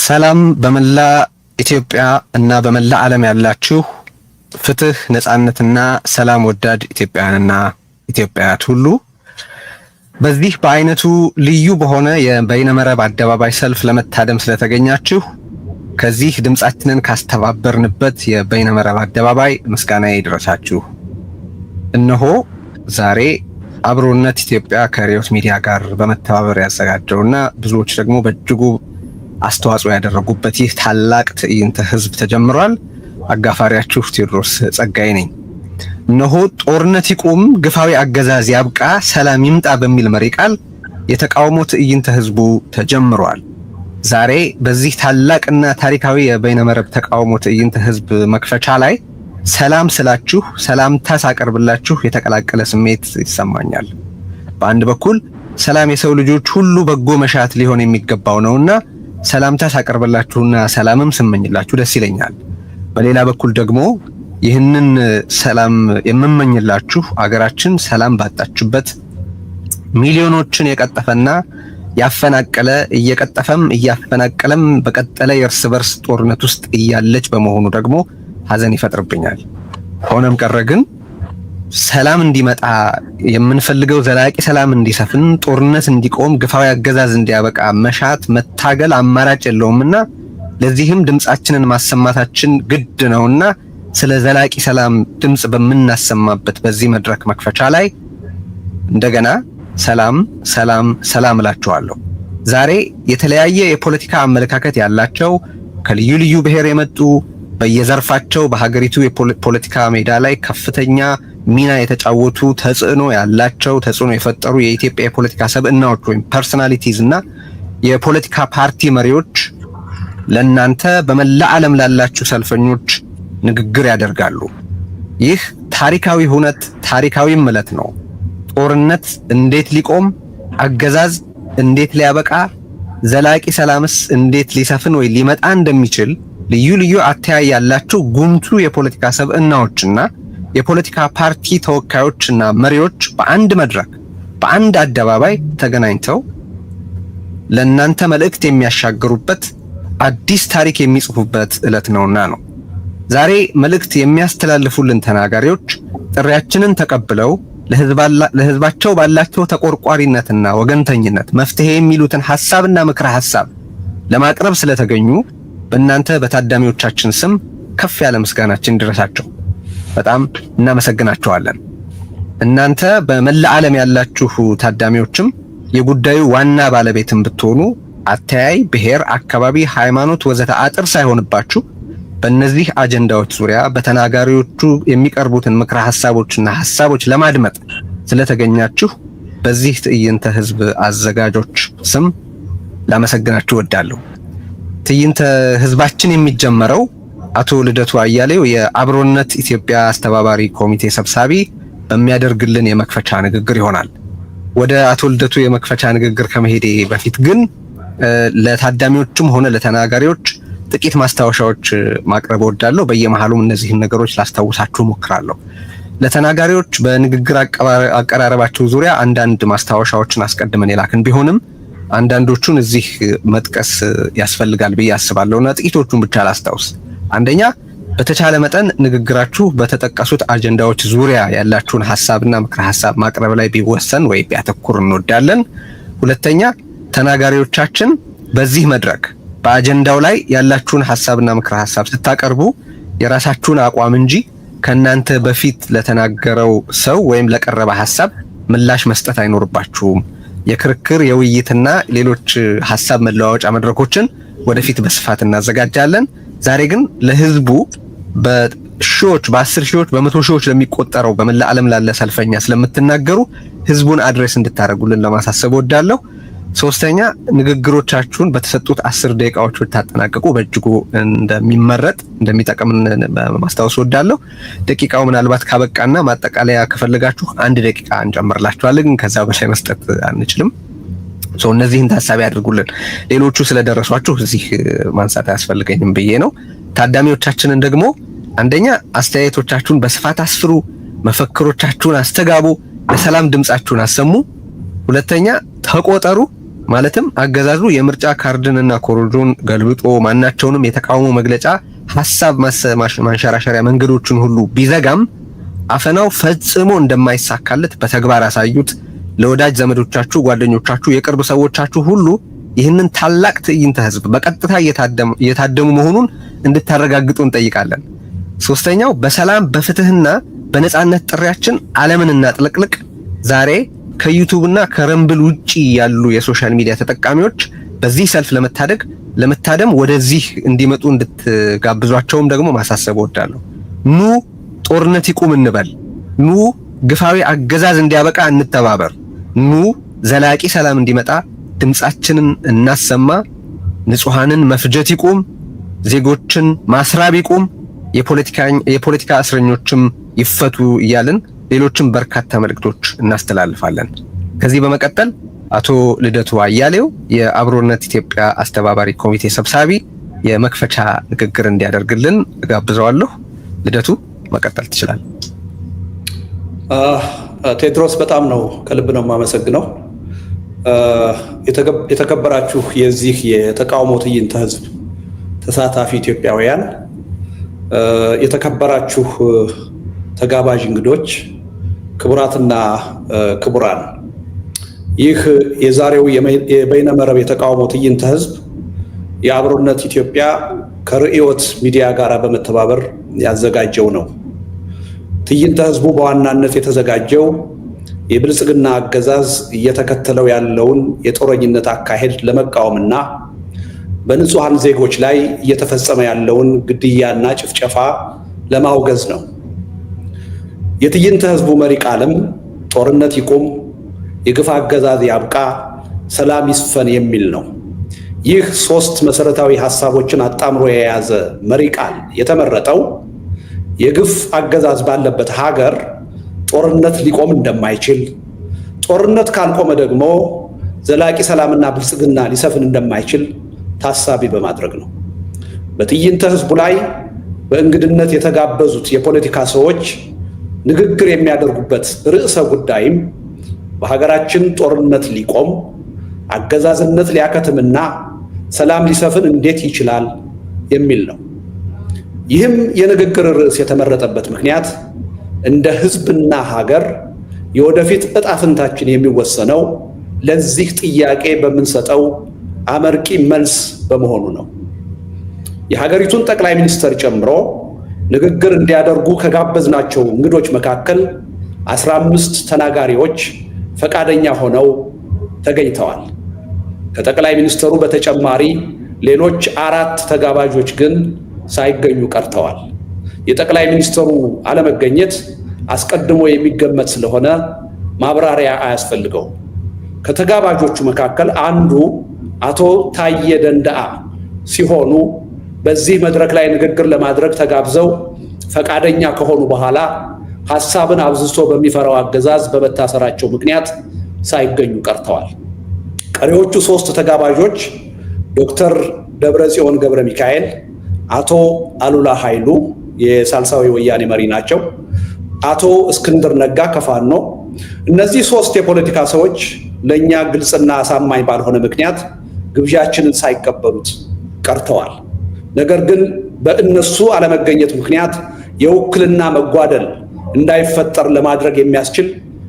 ሰላም በመላ ኢትዮጵያ እና በመላ ዓለም ያላችሁ ፍትህ፣ ነጻነትና ሰላም ወዳድ ኢትዮጵያውያንና ኢትዮጵያውያት ሁሉ በዚህ በአይነቱ ልዩ በሆነ የበይነመረብ አደባባይ ሰልፍ ለመታደም ስለተገኛችሁ ከዚህ ድምጻችንን ካስተባበርንበት የበይነመረብ አደባባይ ምስጋናዬ ይድረሳችሁ። እነሆ ዛሬ አብሮነት ኢትዮጵያ ከሪዮት ሚዲያ ጋር በመተባበር ያዘጋጀውና ብዙዎች ደግሞ በእጅጉ አስተዋጽኦ ያደረጉበት ይህ ታላቅ ትዕይንተ ህዝብ ተጀምሯል። አጋፋሪያችሁ ቴዎድሮስ ጸጋዬ ነኝ። እነሆ ጦርነት ይቁም፣ ግፋዊ አገዛዝ ያብቃ፣ ሰላም ይምጣ በሚል መሪ ቃል የተቃውሞ ትዕይንተ ህዝቡ ተጀምሯል። ዛሬ በዚህ ታላቅና ታሪካዊ የበይነመረብ ተቃውሞ ትዕይንተ ህዝብ መክፈቻ ላይ ሰላም ስላችሁ ሰላምታ ሳቀርብላችሁ የተቀላቀለ ስሜት ይሰማኛል። በአንድ በኩል ሰላም የሰው ልጆች ሁሉ በጎ መሻት ሊሆን የሚገባው ነውና ሰላምታ ሳቀርብላችሁና ሰላምም ስመኝላችሁ ደስ ይለኛል። በሌላ በኩል ደግሞ ይህንን ሰላም የምመኝላችሁ አገራችን ሰላም ባጣችበት ሚሊዮኖችን የቀጠፈና ያፈናቀለ እየቀጠፈም እያፈናቀለም በቀጠለ የእርስ በርስ ጦርነት ውስጥ እያለች በመሆኑ ደግሞ ሐዘን ይፈጥርብኛል። ሆነም ቀረ ግን ሰላም እንዲመጣ የምንፈልገው ዘላቂ ሰላም እንዲሰፍን፣ ጦርነት እንዲቆም፣ ግፋዊ አገዛዝ እንዲያበቃ መሻት መታገል አማራጭ የለውምና ለዚህም ድምጻችንን ማሰማታችን ግድ ነውና ስለ ዘላቂ ሰላም ድምጽ በምናሰማበት በዚህ መድረክ መክፈቻ ላይ እንደገና ሰላም ሰላም ሰላም እላችኋለሁ። ዛሬ የተለያየ የፖለቲካ አመለካከት ያላቸው ከልዩ ልዩ ብሔር የመጡ በየዘርፋቸው በሀገሪቱ የፖለቲካ ሜዳ ላይ ከፍተኛ ሚና የተጫወቱ ተጽዕኖ ያላቸው ተጽዕኖ የፈጠሩ የኢትዮጵያ የፖለቲካ ሰብዕናዎች ወይም ፐርሰናሊቲዝ እና የፖለቲካ ፓርቲ መሪዎች ለእናንተ በመላ ዓለም ላላችሁ ሰልፈኞች ንግግር ያደርጋሉ። ይህ ታሪካዊ ሁነት ታሪካዊም ዕለት ነው። ጦርነት እንዴት ሊቆም፣ አገዛዝ እንዴት ሊያበቃ፣ ዘላቂ ሰላምስ እንዴት ሊሰፍን ወይ ሊመጣ እንደሚችል ልዩ ልዩ አተያይ ያላችሁ ጉምቱ የፖለቲካ ሰብዕናዎችና የፖለቲካ ፓርቲ ተወካዮችና መሪዎች በአንድ መድረክ በአንድ አደባባይ ተገናኝተው ለእናንተ መልእክት የሚያሻግሩበት አዲስ ታሪክ የሚጽፉበት ዕለት ነውና ነው። ዛሬ መልእክት የሚያስተላልፉልን ተናጋሪዎች ጥሪያችንን ተቀብለው ለህዝባቸው ባላቸው ተቆርቋሪነትና ወገንተኝነት መፍትሄ የሚሉትን ሐሳብና ምክረ ሐሳብ ለማቅረብ ስለተገኙ በእናንተ በታዳሚዎቻችን ስም ከፍ ያለ ምስጋናችን ይድረሳቸው። በጣም እናመሰግናችኋለን። እናንተ በመላ ዓለም ያላችሁ ታዳሚዎችም የጉዳዩ ዋና ባለቤትም ብትሆኑ አተያይ፣ ብሔር፣ አካባቢ፣ ሃይማኖት ወዘተ አጥር ሳይሆንባችሁ በእነዚህ አጀንዳዎች ዙሪያ በተናጋሪዎቹ የሚቀርቡትን ምክረ ሐሳቦችና ሐሳቦች ለማድመጥ ስለተገኛችሁ በዚህ ትዕይንተ ህዝብ አዘጋጆች ስም ላመሰግናችሁ እወዳለሁ። ትዕይንተ ህዝባችን የሚጀመረው አቶ ልደቱ አያሌው የአብሮነት ኢትዮጵያ አስተባባሪ ኮሚቴ ሰብሳቢ በሚያደርግልን የመክፈቻ ንግግር ይሆናል። ወደ አቶ ልደቱ የመክፈቻ ንግግር ከመሄዴ በፊት ግን ለታዳሚዎችም ሆነ ለተናጋሪዎች ጥቂት ማስታወሻዎች ማቅረብ እወዳለሁ። በየመሃሉም እነዚህን ነገሮች ላስታውሳችሁ ሞክራለሁ። ለተናጋሪዎች በንግግር አቀራረባቸው ዙሪያ አንዳንድ ማስታወሻዎችን አስቀድመን የላክን ቢሆንም አንዳንዶቹን እዚህ መጥቀስ ያስፈልጋል ብዬ አስባለሁና ጥቂቶቹን ብቻ ላስታውስ። አንደኛ፣ በተቻለ መጠን ንግግራችሁ በተጠቀሱት አጀንዳዎች ዙሪያ ያላችሁን ሐሳብና ምክረ ሐሳብ ማቅረብ ላይ ቢወሰን ወይ ቢያተኩር እንወዳለን። ሁለተኛ፣ ተናጋሪዎቻችን በዚህ መድረክ በአጀንዳው ላይ ያላችሁን ሐሳብና ምክረ ሐሳብ ስታቀርቡ የራሳችሁን አቋም እንጂ ከናንተ በፊት ለተናገረው ሰው ወይም ለቀረበ ሐሳብ ምላሽ መስጠት አይኖርባችሁም። የክርክር የውይይትና ሌሎች ሐሳብ መለዋወጫ መድረኮችን ወደፊት በስፋት እናዘጋጃለን። ዛሬ ግን ለህዝቡ በሺዎች በ10 ሺዎች በመቶ ሺዎች ለሚቆጠረው በመላ ዓለም ላለ ሰልፈኛ ስለምትናገሩ ህዝቡን አድሬስ እንድታደርጉልን ለማሳሰብ እወዳለሁ። ሶስተኛ፣ ንግግሮቻችሁን በተሰጡት 10 ደቂቃዎች ብታጠናቀቁ በእጅጉ እንደሚመረጥ እንደሚጠቅም ማስታወስ እወዳለሁ። ደቂቃው ምናልባት ካበቃና ማጠቃለያ ከፈለጋችሁ 1 ደቂቃ እንጨምርላችኋለን፣ ግን ከዛ በላይ መስጠት አንችልም። እነዚህን ታሳቢ አድርጉልን። ሌሎቹ ስለደረሷችሁ እዚህ ማንሳት አያስፈልገኝም ብዬ ነው። ታዳሚዎቻችንን ደግሞ አንደኛ አስተያየቶቻችሁን በስፋት አስፍሩ፣ መፈክሮቻችሁን አስተጋቡ፣ ለሰላም ድምጻችሁን አሰሙ። ሁለተኛ ተቆጠሩ፣ ማለትም አገዛዙ የምርጫ ካርድንና ኮሮጆን ገልብጦ ማናቸውንም የተቃውሞ መግለጫ ሐሳብ ማንሸራሸሪያ መንገዶችን ሁሉ ቢዘጋም አፈናው ፈጽሞ እንደማይሳካለት በተግባር ያሳዩት ለወዳጅ ዘመዶቻችሁ፣ ጓደኞቻችሁ፣ የቅርብ ሰዎቻችሁ ሁሉ ይህንን ታላቅ ትዕይንተ ህዝብ በቀጥታ እየታደሙ መሆኑን እንድታረጋግጡ እንጠይቃለን። ሶስተኛው በሰላም በፍትህና በነጻነት ጥሪያችን ዓለምን እናጥለቅልቅ። ዛሬ ከዩቲዩብ እና ከረምብል ውጪ ያሉ የሶሻል ሚዲያ ተጠቃሚዎች በዚህ ሰልፍ ለመታደም ወደዚህ እንዲመጡ እንድትጋብዟቸውም ደግሞ ማሳሰብ እወዳለሁ። ኑ ጦርነት ይቁም እንበል። ኑ ግፋዊ አገዛዝ እንዲያበቃ እንተባበር። ኑ ዘላቂ ሰላም እንዲመጣ ድምጻችንን እናሰማ። ንጹሃንን መፍጀት ይቁም። ዜጎችን ማስራብ ይቁም። የፖለቲካ እስረኞችም ይፈቱ እያልን ሌሎችም በርካታ መልእክቶች እናስተላልፋለን። ከዚህ በመቀጠል አቶ ልደቱ አያሌው የአብሮነት ኢትዮጵያ አስተባባሪ ኮሚቴ ሰብሳቢ የመክፈቻ ንግግር እንዲያደርግልን እጋብዘዋለሁ። ልደቱ መቀጠል ትችላለህ። ቴድሮስ በጣም ነው ከልብ ነው የማመሰግነው። የተከበራችሁ የዚህ የተቃውሞ ትዕይንተ ህዝብ ተሳታፊ ኢትዮጵያውያን፣ የተከበራችሁ ተጋባዥ እንግዶች፣ ክቡራትና ክቡራን፣ ይህ የዛሬው የበይነመረብ የተቃውሞ ትዕይንተ ህዝብ የአብሮነት ኢትዮጵያ ከርዕዮት ሚዲያ ጋር በመተባበር ያዘጋጀው ነው። ትዕይንተ ህዝቡ በዋናነት የተዘጋጀው የብልጽግና አገዛዝ እየተከተለው ያለውን የጦረኝነት አካሄድ ለመቃወምና በንጹሃን ዜጎች ላይ እየተፈጸመ ያለውን ግድያና ጭፍጨፋ ለማውገዝ ነው። የትዕይንተ ህዝቡ መሪ ቃልም ጦርነት ይቁም፣ የግፍ አገዛዝ ያብቃ፣ ሰላም ይስፈን የሚል ነው። ይህ ሶስት መሰረታዊ ሐሳቦችን አጣምሮ የያዘ መሪ ቃል የተመረጠው የግፍ አገዛዝ ባለበት ሀገር ጦርነት ሊቆም እንደማይችል፣ ጦርነት ካልቆመ ደግሞ ዘላቂ ሰላምና ብልጽግና ሊሰፍን እንደማይችል ታሳቢ በማድረግ ነው። በትዕይንተ ህዝቡ ላይ በእንግድነት የተጋበዙት የፖለቲካ ሰዎች ንግግር የሚያደርጉበት ርዕሰ ጉዳይም በሀገራችን ጦርነት ሊቆም፣ አገዛዝነት ሊያከትምና ሰላም ሊሰፍን እንዴት ይችላል የሚል ነው። ይህም የንግግር ርዕስ የተመረጠበት ምክንያት እንደ ህዝብና ሀገር የወደፊት ዕጣ ፈንታችን የሚወሰነው ለዚህ ጥያቄ በምንሰጠው አመርቂ መልስ በመሆኑ ነው። የሀገሪቱን ጠቅላይ ሚኒስትር ጨምሮ ንግግር እንዲያደርጉ ከጋበዝናቸው እንግዶች መካከል 15 ተናጋሪዎች ፈቃደኛ ሆነው ተገኝተዋል። ከጠቅላይ ሚኒስትሩ በተጨማሪ ሌሎች 4 ተጋባዦች ግን ሳይገኙ ቀርተዋል። የጠቅላይ ሚኒስትሩ አለመገኘት አስቀድሞ የሚገመት ስለሆነ ማብራሪያ አያስፈልገውም። ከተጋባዦቹ መካከል አንዱ አቶ ታዬ ደንደአ ሲሆኑ በዚህ መድረክ ላይ ንግግር ለማድረግ ተጋብዘው ፈቃደኛ ከሆኑ በኋላ ሐሳብን አብዝቶ በሚፈራው አገዛዝ በመታሰራቸው ምክንያት ሳይገኙ ቀርተዋል። ቀሪዎቹ 3 ተጋባዦች ዶክተር ደብረጽዮን ገብረ ሚካኤል፣ አቶ አሉላ ኃይሉ የሳልሳዊ ወያኔ መሪ ናቸው፣ አቶ እስክንድር ነጋ ከፋኖ። እነዚህ 3 የፖለቲካ ሰዎች ለእኛ ግልጽና አሳማኝ ባልሆነ ምክንያት ግብዣችንን ሳይቀበሉት ቀርተዋል። ነገር ግን በእነሱ አለመገኘት ምክንያት የውክልና መጓደል እንዳይፈጠር ለማድረግ የሚያስችል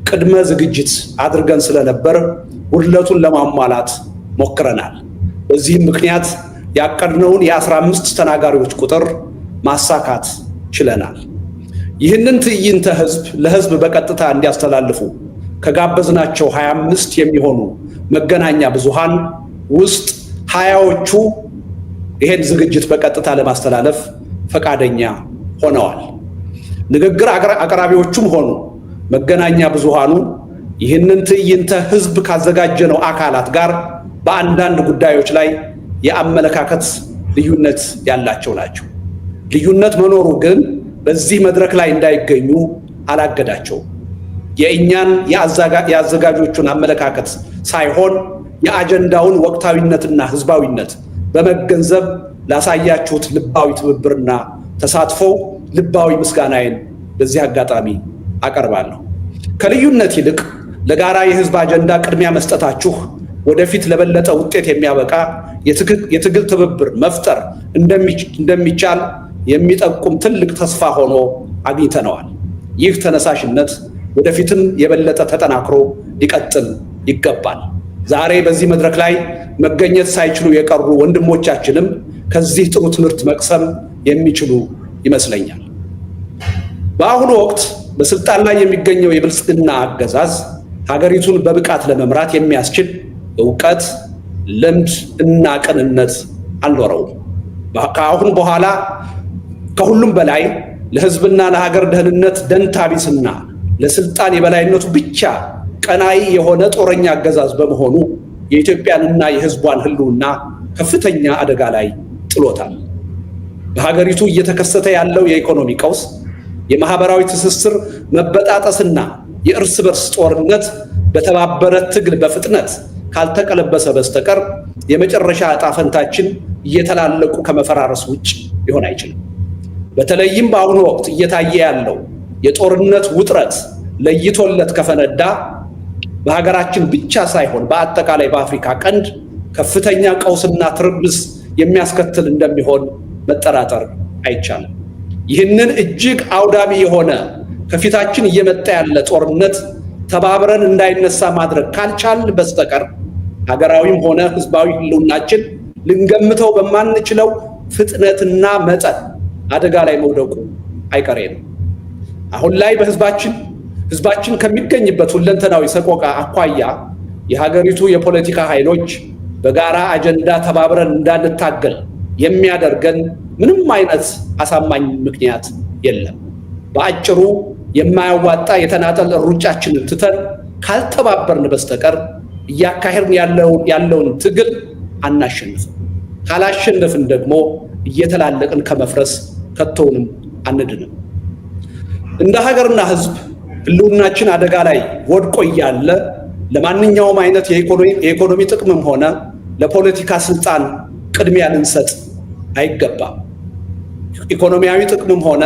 ቅድመ ዝግጅት አድርገን ስለነበር ጉድለቱን ለማሟላት ሞክረናል። በዚህም ምክንያት ያቀድነውን የ15 ተናጋሪዎች ቁጥር ማሳካት ችለናል። ይህንን ትዕይንተ ህዝብ ለህዝብ በቀጥታ እንዲያስተላልፉ ከጋበዝናቸው 25 የሚሆኑ መገናኛ ብዙሃን ውስጥ 20ዎቹ ይሄን ዝግጅት በቀጥታ ለማስተላለፍ ፈቃደኛ ሆነዋል። ንግግር አቅራቢዎቹም ሆኑ መገናኛ ብዙሃኑ ይህንን ትዕይንተ ህዝብ ካዘጋጀነው አካላት ጋር በአንዳንድ ጉዳዮች ላይ የአመለካከት ልዩነት ያላቸው ናቸው። ልዩነት መኖሩ ግን በዚህ መድረክ ላይ እንዳይገኙ አላገዳቸውም። የእኛን የአዘጋጆቹን አመለካከት ሳይሆን የአጀንዳውን ወቅታዊነትና ህዝባዊነት በመገንዘብ ላሳያችሁት ልባዊ ትብብርና ተሳትፎ ልባዊ ምስጋናዬን በዚህ አጋጣሚ አቀርባለሁ። ከልዩነት ይልቅ ለጋራ የህዝብ አጀንዳ ቅድሚያ መስጠታችሁ ወደፊት ለበለጠ ውጤት የሚያበቃ የትግል ትብብር መፍጠር እንደሚቻል የሚጠቁም ትልቅ ተስፋ ሆኖ አግኝተነዋል። ይህ ተነሳሽነት ወደፊትም የበለጠ ተጠናክሮ ሊቀጥል ይገባል። ዛሬ በዚህ መድረክ ላይ መገኘት ሳይችሉ የቀሩ ወንድሞቻችንም ከዚህ ጥሩ ትምህርት መቅሰም የሚችሉ ይመስለኛል። በአሁኑ ወቅት በስልጣን ላይ የሚገኘው የብልጽግና አገዛዝ ሀገሪቱን በብቃት ለመምራት የሚያስችል ዕውቀት፣ ልምድ እና ቅንነት አልኖረውም። ከአሁን በኋላ ከሁሉም በላይ ለሕዝብና ለሀገር ደህንነት ደንታ ቢስና ለስልጣን የበላይነቱ ብቻ ቀናይ የሆነ ጦረኛ አገዛዝ በመሆኑ የኢትዮጵያንና የሕዝቧን ሕልውና ከፍተኛ አደጋ ላይ ጥሎታል። በሀገሪቱ እየተከሰተ ያለው የኢኮኖሚ ቀውስ፣ የማህበራዊ ትስስር መበጣጠስና የእርስ በርስ ጦርነት በተባበረ ትግል በፍጥነት ካልተቀለበሰ በስተቀር የመጨረሻ ዕጣ ፈንታችን እየተላለቁ ከመፈራረስ ውጭ ሊሆን አይችልም። በተለይም በአሁኑ ወቅት እየታየ ያለው የጦርነት ውጥረት ለይቶለት ከፈነዳ በሀገራችን ብቻ ሳይሆን በአጠቃላይ በአፍሪካ ቀንድ ከፍተኛ ቀውስና ትርምስ የሚያስከትል እንደሚሆን መጠራጠር አይቻልም። ይህንን እጅግ አውዳሚ የሆነ ከፊታችን እየመጣ ያለ ጦርነት ተባብረን እንዳይነሳ ማድረግ ካልቻልን በስተቀር ሀገራዊም ሆነ ሕዝባዊ ሕልውናችን ልንገምተው በማንችለው ፍጥነትና መጠን አደጋ ላይ መውደቁ አይቀሬ ነው። አሁን ላይ ሕዝባችን ከሚገኝበት ሁለንተናዊ ሰቆቃ አኳያ የሀገሪቱ የፖለቲካ ኃይሎች በጋራ አጀንዳ ተባብረን እንዳንታገል የሚያደርገን ምንም አይነት አሳማኝ ምክንያት የለም። በአጭሩ የማያዋጣ የተናጠል ሩጫችንን ትተን ካልተባበርን በስተቀር እያካሄድን ያለውን ትግል አናሸንፍም። ካላሸነፍን ደግሞ እየተላለቅን ከመፍረስ ከቶውንም አንድንም። እንደ ሀገርና ሕዝብ ሕልውናችን አደጋ ላይ ወድቆ እያለ ለማንኛውም አይነት የኢኮኖሚ ጥቅምም ሆነ ለፖለቲካ ስልጣን ቅድሚያ ልንሰጥ አይገባም። ኢኮኖሚያዊ ጥቅምም ሆነ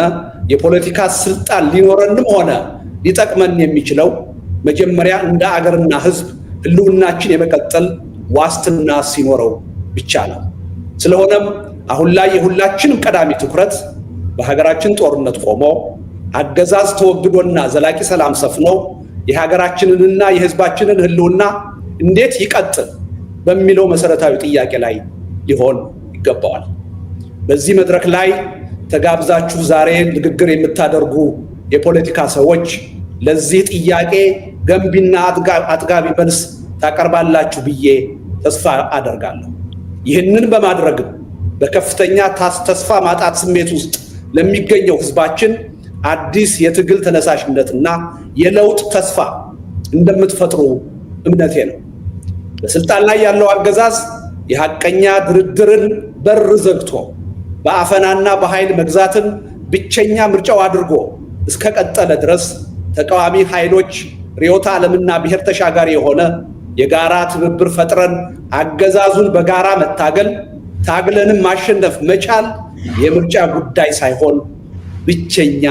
የፖለቲካ ስልጣን ሊኖረንም ሆነ ሊጠቅመን የሚችለው መጀመሪያ እንደ አገርና ሕዝብ ሕልውናችን የመቀጠል ዋስትና ሲኖረው ብቻ ነው። ስለሆነም አሁን ላይ የሁላችንም ቀዳሚ ትኩረት በሀገራችን ጦርነት ቆሞ አገዛዝ ተወግዶና ዘላቂ ሰላም ሰፍኖ የሀገራችንንና የሕዝባችንን ሕልውና እንዴት ይቀጥል በሚለው መሰረታዊ ጥያቄ ላይ ሊሆን ይገባዋል። በዚህ መድረክ ላይ ተጋብዛችሁ ዛሬ ንግግር የምታደርጉ የፖለቲካ ሰዎች ለዚህ ጥያቄ ገንቢና አጥጋቢ መልስ ታቀርባላችሁ ብዬ ተስፋ አደርጋለሁ። ይህንን በማድረግም በከፍተኛ ተስፋ ማጣት ስሜት ውስጥ ለሚገኘው ሕዝባችን አዲስ የትግል ተነሳሽነትና የለውጥ ተስፋ እንደምትፈጥሩ እምነቴ ነው። በስልጣን ላይ ያለው አገዛዝ የሐቀኛ ድርድርን በር ዘግቶ በአፈናና በኃይል መግዛትን ብቸኛ ምርጫው አድርጎ እስከቀጠለ ድረስ ተቃዋሚ ኃይሎች ርዕዮተ ዓለምና ብሔር ተሻጋሪ የሆነ የጋራ ትብብር ፈጥረን አገዛዙን በጋራ መታገል፣ ታግለንም ማሸነፍ መቻል የምርጫ ጉዳይ ሳይሆን ብቸኛ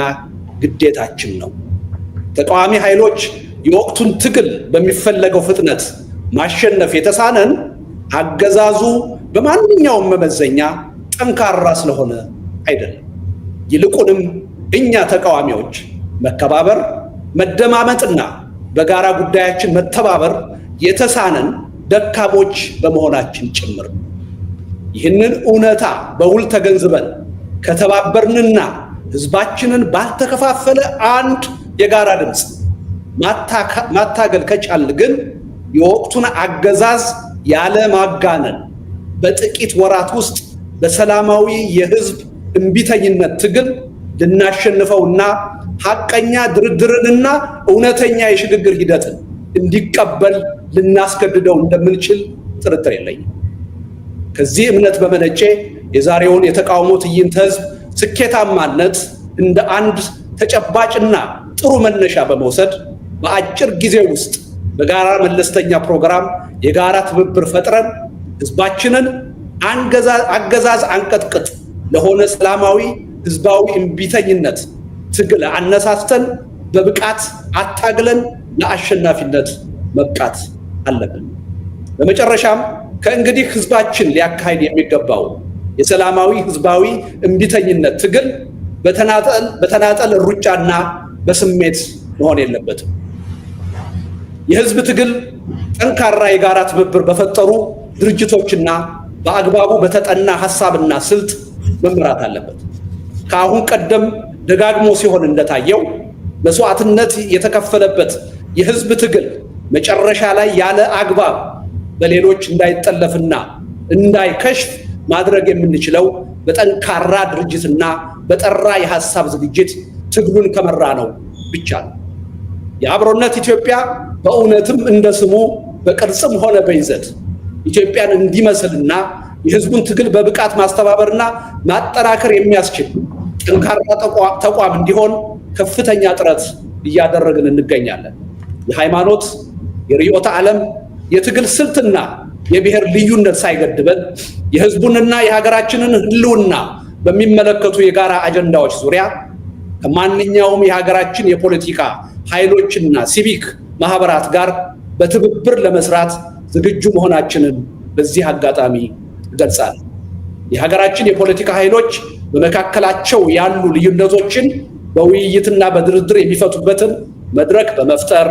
ግዴታችን ነው። ተቃዋሚ ኃይሎች የወቅቱን ትግል በሚፈለገው ፍጥነት ማሸነፍ የተሳነን አገዛዙ በማንኛውም መመዘኛ ጠንካራ ስለሆነ አይደለም። ይልቁንም እኛ ተቃዋሚዎች መከባበር፣ መደማመጥና በጋራ ጉዳያችን መተባበር የተሳነን ደካሞች በመሆናችን ጭምር። ይህንን እውነታ በውል ተገንዝበን ከተባበርንና ሕዝባችንን ባልተከፋፈለ አንድ የጋራ ድምፅ ማታገል ከቻልን ግን የወቅቱን አገዛዝ ያለ ማጋነን በጥቂት ወራት ውስጥ በሰላማዊ የሕዝብ እምቢተኝነት ትግል ልናሸንፈውና ሐቀኛ ድርድርንና እውነተኛ የሽግግር ሂደትን እንዲቀበል ልናስገድደው እንደምንችል ጥርጥር የለኝም። ከዚህ እምነት በመነጨ የዛሬውን የተቃውሞ ትዕይንተ ሕዝብ ስኬታማነት እንደ አንድ ተጨባጭና ጥሩ መነሻ በመውሰድ በአጭር ጊዜ ውስጥ በጋራ መለስተኛ ፕሮግራም የጋራ ትብብር ፈጥረን ሕዝባችንን አገዛዝ አንቀጥቅጥ ለሆነ ሰላማዊ ሕዝባዊ እምቢተኝነት ትግል አነሳስተን በብቃት አታግለን ለአሸናፊነት መብቃት አለብን። በመጨረሻም ከእንግዲህ ህዝባችን ሊያካሂድ የሚገባው የሰላማዊ ህዝባዊ እምቢተኝነት ትግል በተናጠል ሩጫና በስሜት መሆን የለበትም። የህዝብ ትግል ጠንካራ የጋራ ትብብር በፈጠሩ ድርጅቶችና በአግባቡ በተጠና ሐሳብና ስልት መምራት አለበት። ከአሁን ቀደም ደጋግሞ ሲሆን እንደታየው መስዋዕትነት የተከፈለበት የህዝብ ትግል መጨረሻ ላይ ያለ አግባብ በሌሎች እንዳይጠለፍና እንዳይከሽፍ ማድረግ የምንችለው በጠንካራ ድርጅትና በጠራ የሐሳብ ዝግጅት ትግሉን ከመራ ነው ብቻ ነው። የአብሮነት ኢትዮጵያ በእውነትም እንደ ስሙ በቅርጽም ሆነ በይዘት ኢትዮጵያን እንዲመስልና የህዝቡን ትግል በብቃት ማስተባበርና ማጠናከር የሚያስችል ጠንካራ ተቋም እንዲሆን ከፍተኛ ጥረት እያደረግን እንገኛለን። የሃይማኖት፣ የርዕዮተ ዓለም፣ የትግል ስልትና የብሔር ልዩነት ሳይገድበን የህዝቡንና የሀገራችንን ህልውና በሚመለከቱ የጋራ አጀንዳዎች ዙሪያ ከማንኛውም የሀገራችን የፖለቲካ ኃይሎችና ሲቪክ ማህበራት ጋር በትብብር ለመስራት ዝግጁ መሆናችንን በዚህ አጋጣሚ እገልጻለሁ። የሀገራችን የፖለቲካ ኃይሎች በመካከላቸው ያሉ ልዩነቶችን በውይይትና በድርድር የሚፈቱበትን መድረክ በመፍጠር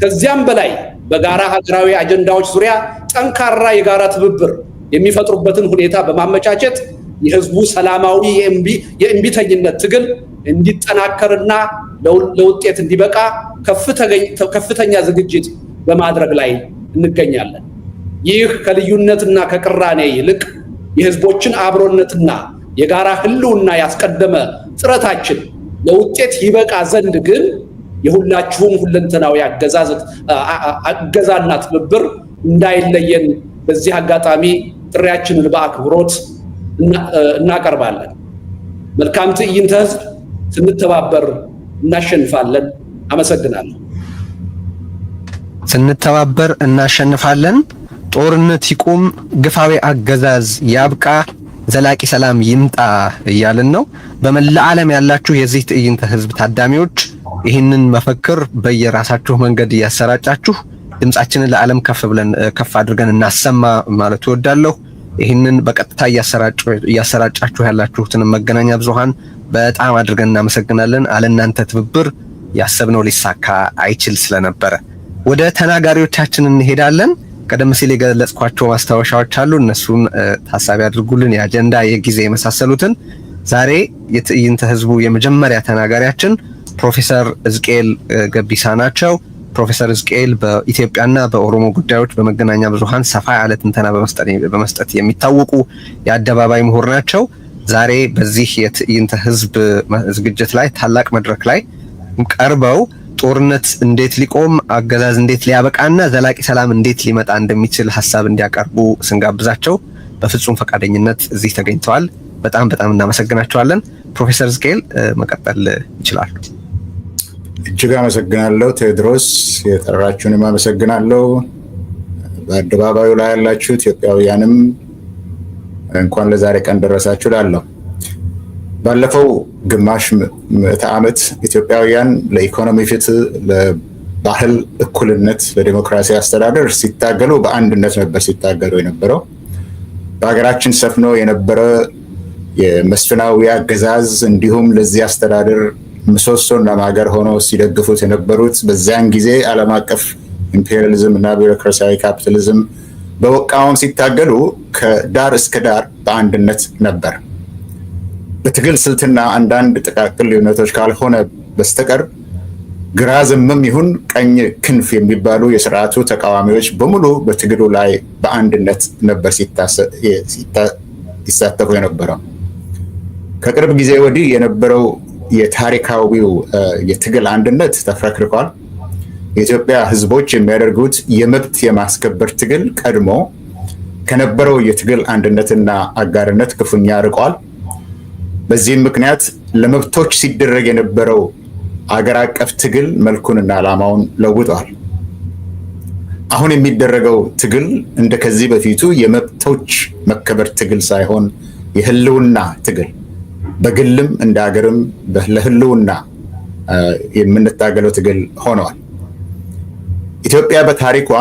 ከዚያም በላይ በጋራ ሀገራዊ አጀንዳዎች ዙሪያ ጠንካራ የጋራ ትብብር የሚፈጥሩበትን ሁኔታ በማመቻቸት የህዝቡ ሰላማዊ የእምቢተኝነት ትግል እንዲጠናከርና ለውጤት እንዲበቃ ከፍተኛ ዝግጅት በማድረግ ላይ እንገኛለን። ይህ ከልዩነትና ከቅራኔ ይልቅ የህዝቦችን አብሮነትና የጋራ ህልውና ያስቀደመ ጥረታችን ለውጤት ይበቃ ዘንድ ግን የሁላችሁም ሁለንተናዊ እገዛና ትብብር እንዳይለየን በዚህ አጋጣሚ ጥሪያችንን በአክብሮት እናቀርባለን። መልካም ትዕይንተ ህዝብ። ስንተባበር እናሸንፋለን። አመሰግናለሁ። ስንተባበር እናሸንፋለን። ጦርነት ይቁም፣ ግፋዊ አገዛዝ ያብቃ፣ ዘላቂ ሰላም ይምጣ እያልን ነው። በመላ ዓለም ያላችሁ የዚህ ትዕይንተ ህዝብ ታዳሚዎች ይህንን መፈክር በየራሳችሁ መንገድ እያሰራጫችሁ ድምጻችንን ለዓለም ከፍ አድርገን እናሰማ ማለት እወዳለሁ። ይህንን በቀጥታ እያሰራጫችሁ ያላችሁትን መገናኛ ብዙሃን በጣም አድርገን እናመሰግናለን። አለናንተ ትብብር ያሰብነው ሊሳካ አይችል ስለነበረ ወደ ተናጋሪዎቻችን እንሄዳለን። ቀደም ሲል የገለጽኳቸው ማስታወሻዎች አሉ። እነሱን ታሳቢ አድርጉልን። የአጀንዳ፣ የጊዜ የመሳሰሉትን። ዛሬ የትዕይንተ ህዝቡ የመጀመሪያ ተናጋሪያችን ፕሮፌሰር ሕዝቅኤል ገቢሳ ናቸው። ፕሮፌሰር ሕዝቅኤል በኢትዮጵያና በኦሮሞ ጉዳዮች በመገናኛ ብዙሃን ሰፋ ያለ ትንተና በመስጠት የሚታወቁ የአደባባይ ምሁር ናቸው። ዛሬ በዚህ የትዕይንተ ህዝብ ዝግጅት ላይ ታላቅ መድረክ ላይ ቀርበው ጦርነት እንዴት ሊቆም፣ አገዛዝ እንዴት ሊያበቃና ዘላቂ ሰላም እንዴት ሊመጣ እንደሚችል ሀሳብ እንዲያቀርቡ ስንጋብዛቸው በፍጹም ፈቃደኝነት እዚህ ተገኝተዋል። በጣም እናመሰግናቸዋለን። ፕሮፌሰር ሕዝቅኤል መቀጠል ይችላሉ። እጅግ አመሰግናለሁ ቴዎድሮስ፣ የጠራችሁንም አመሰግናለሁ። በአደባባዩ ላይ ያላችሁ ኢትዮጵያውያንም እንኳን ለዛሬ ቀን ደረሳችሁ ላለሁ። ባለፈው ግማሽ ምዕተ ዓመት ኢትዮጵያውያን ለኢኮኖሚ ፍትህ፣ ለባህል እኩልነት፣ ለዲሞክራሲ አስተዳደር ሲታገሉ በአንድነት ነበር ሲታገሉ የነበረው። በሀገራችን ሰፍኖ የነበረ የመስፍናዊ አገዛዝ እንዲሁም ለዚህ አስተዳደር ምሰሶና ማገር ሆነው ሲደግፉት የነበሩት በዚያን ጊዜ ዓለም አቀፍ ኢምፔሪያሊዝም እና ቢሮክራሲያዊ ካፒታሊዝም በመቃወም ሲታገሉ ከዳር እስከ ዳር በአንድነት ነበር። በትግል ስልትና አንዳንድ ጥቃቅን ልዩነቶች ካልሆነ በስተቀር ግራ ዘመም ይሁን ቀኝ ክንፍ የሚባሉ የስርዓቱ ተቃዋሚዎች በሙሉ በትግሉ ላይ በአንድነት ነበር ሲሳተፉ የነበረው። ከቅርብ ጊዜ ወዲህ የነበረው የታሪካዊው የትግል አንድነት ተፍረክርኳል። የኢትዮጵያ ሕዝቦች የሚያደርጉት የመብት የማስከበር ትግል ቀድሞ ከነበረው የትግል አንድነትና አጋርነት ክፉኛ ርቋል። በዚህም ምክንያት ለመብቶች ሲደረግ የነበረው አገር አቀፍ ትግል መልኩንና ዓላማውን ለውጧል። አሁን የሚደረገው ትግል እንደ ከዚህ በፊቱ የመብቶች መከበር ትግል ሳይሆን የህልውና ትግል፣ በግልም እንደ ሀገርም ለህልውና የምንታገለው ትግል ሆነዋል። ኢትዮጵያ በታሪኳ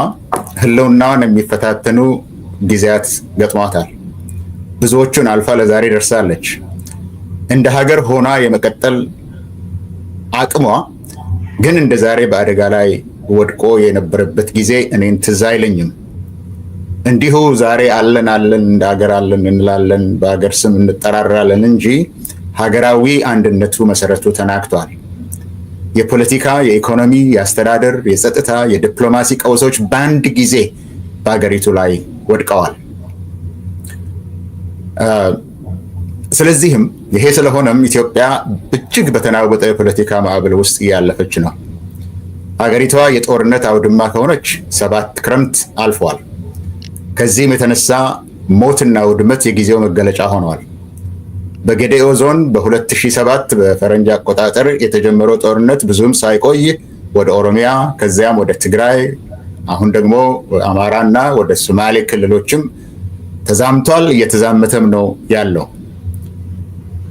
ህልውናዋን የሚፈታተኑ ጊዜያት ገጥሟታል። ብዙዎቹን አልፋ ለዛሬ ደርሳለች። እንደ ሀገር ሆና የመቀጠል አቅሟ ግን እንደ ዛሬ በአደጋ ላይ ወድቆ የነበረበት ጊዜ እኔን ትዝ አይለኝም። እንዲሁ ዛሬ አለን እንደ ሀገር አለን እንላለን፣ በሀገር ስም እንጠራራለን እንጂ ሀገራዊ አንድነቱ መሰረቱ ተናግቷል። የፖለቲካ፣ የኢኮኖሚ፣ የአስተዳደር፣ የጸጥታ፣ የዲፕሎማሲ ቀውሶች በአንድ ጊዜ በሀገሪቱ ላይ ወድቀዋል። ስለዚህም ይሄ ስለሆነም ኢትዮጵያ እጅግ በተናወጠ የፖለቲካ ማዕበል ውስጥ እያለፈች ነው። ሀገሪቷ የጦርነት አውድማ ከሆነች 7 ክረምት አልፏል። ከዚህም የተነሳ ሞትና ውድመት የጊዜው መገለጫ ሆነዋል። በጌዴኦ ዞን በ2007 በፈረንጅ አቆጣጠር የተጀመረው ጦርነት ብዙም ሳይቆይ ወደ ኦሮሚያ ከዚያም ወደ ትግራይ አሁን ደግሞ አማራና ወደ ሶማሌ ክልሎችም ተዛምቷል፣ እየተዛመተም ነው ያለው።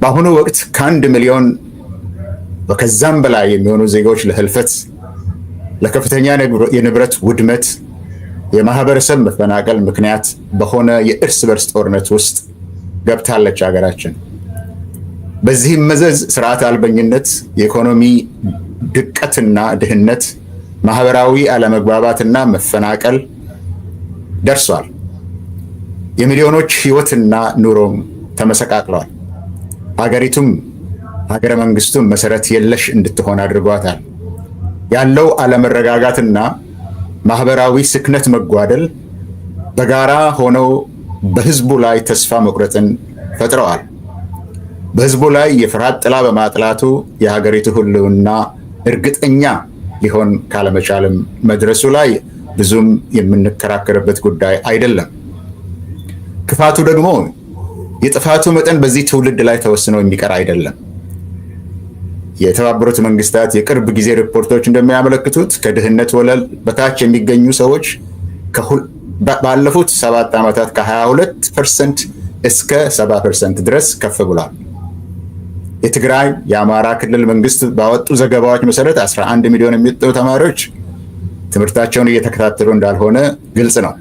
በአሁኑ ወቅት ከ1 ሚሊዮን ከዛም በላይ የሚሆኑ ዜጎች ለህልፈት፣ ለከፍተኛ የንብረት ውድመት፣ የማህበረሰብ መፈናቀል ምክንያት በሆነ የእርስ በርስ ጦርነት ውስጥ ገብታለች ሀገራችን። በዚህም መዘዝ ስርዓት አልበኝነት፣ የኢኮኖሚ ድቀትና ድህነት፣ ማህበራዊ አለመግባባትና መፈናቀል ደርሷል። የሚሊዮኖች ህይወትና ኑሮም ተመሰቃቅለዋል። ሀገሪቱም ሀገረ መንግስቱም መሰረት የለሽ እንድትሆን አድርጓታል። ያለው አለመረጋጋትና ማህበራዊ ስክነት መጓደል በጋራ ሆነው በህዝቡ ላይ ተስፋ መቁረጥን ፈጥረዋል። በህዝቡ ላይ የፍርሃት ጥላ በማጥላቱ የሀገሪቱ ህልውና እርግጠኛ ሊሆን ካለመቻልም መድረሱ ላይ ብዙም የምንከራከርበት ጉዳይ አይደለም። ክፋቱ ደግሞ የጥፋቱ መጠን በዚህ ትውልድ ላይ ተወስኖ የሚቀር አይደለም። የተባበሩት መንግስታት የቅርብ ጊዜ ሪፖርቶች እንደሚያመለክቱት ከድህነት ወለል በታች የሚገኙ ሰዎች ባለፉት 7 ዓመታት ከ22% እስከ 70% ድረስ ከፍ ብሏል። የትግራይ፣ የአማራ ክልል መንግስት ባወጡ ዘገባዎች መሰረት 11 ሚሊዮን የሚጠጉ ተማሪዎች ትምህርታቸውን እየተከታተሉ እንዳልሆነ ግልጽ ነው።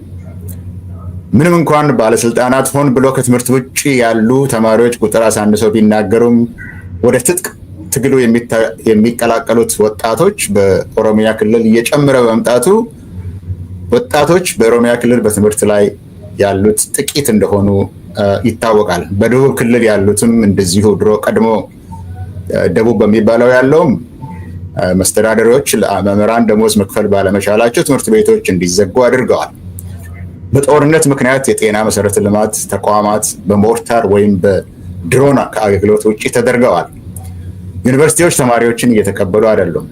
ምንም እንኳን ባለስልጣናት ሆን ብሎ ከትምህርት ውጭ ያሉ ተማሪዎች ቁጥር አሳንሰው ቢናገሩም ወደ ትጥቅ ትግሉ የሚቀላቀሉት ወጣቶች በኦሮሚያ ክልል እየጨመረ በመምጣቱ ወጣቶች በኦሮሚያ ክልል በትምህርት ላይ ያሉት ጥቂት እንደሆኑ ይታወቃል። በደቡብ ክልል ያሉትም እንደዚሁ ድሮ ቀድሞ ደቡብ በሚባለው ያለውም መስተዳደሮች ለመምህራን ደሞዝ መክፈል ባለመቻላቸው ትምህርት ቤቶች እንዲዘጉ አድርገዋል። በጦርነት ምክንያት የጤና መሰረተ ልማት ተቋማት በሞርታር ወይም በድሮን ከአገልግሎት ውጭ ተደርገዋል። ዩኒቨርሲቲዎች ተማሪዎችን እየተቀበሉ አይደሉም።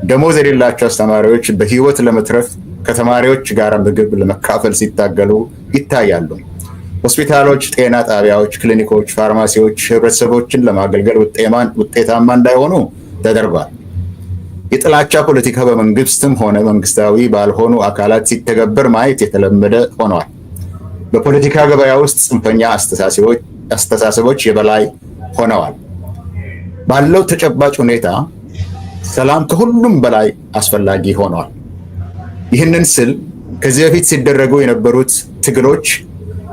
ደሞዝ የሌላቸው አስተማሪዎች በህይወት ለመትረፍ ከተማሪዎች ጋር ምግብ ለመካፈል ሲታገሉ ይታያሉ። ሆስፒታሎች፣ ጤና ጣቢያዎች፣ ክሊኒኮች፣ ፋርማሲዎች ህብረተሰቦችን ለማገልገል ውጤታማ እንዳይሆኑ ተደርጓል። የጥላቻ ፖለቲካ በመንግስትም ሆነ መንግስታዊ ባልሆኑ አካላት ሲተገበር ማየት የተለመደ ሆኗል። በፖለቲካ ገበያ ውስጥ ጽንፈኛ አስተሳሰቦች የበላይ ሆነዋል። ባለው ተጨባጭ ሁኔታ ሰላም ከሁሉም በላይ አስፈላጊ ሆኗል። ይህንን ስል ከዚህ በፊት ሲደረጉ የነበሩት ትግሎች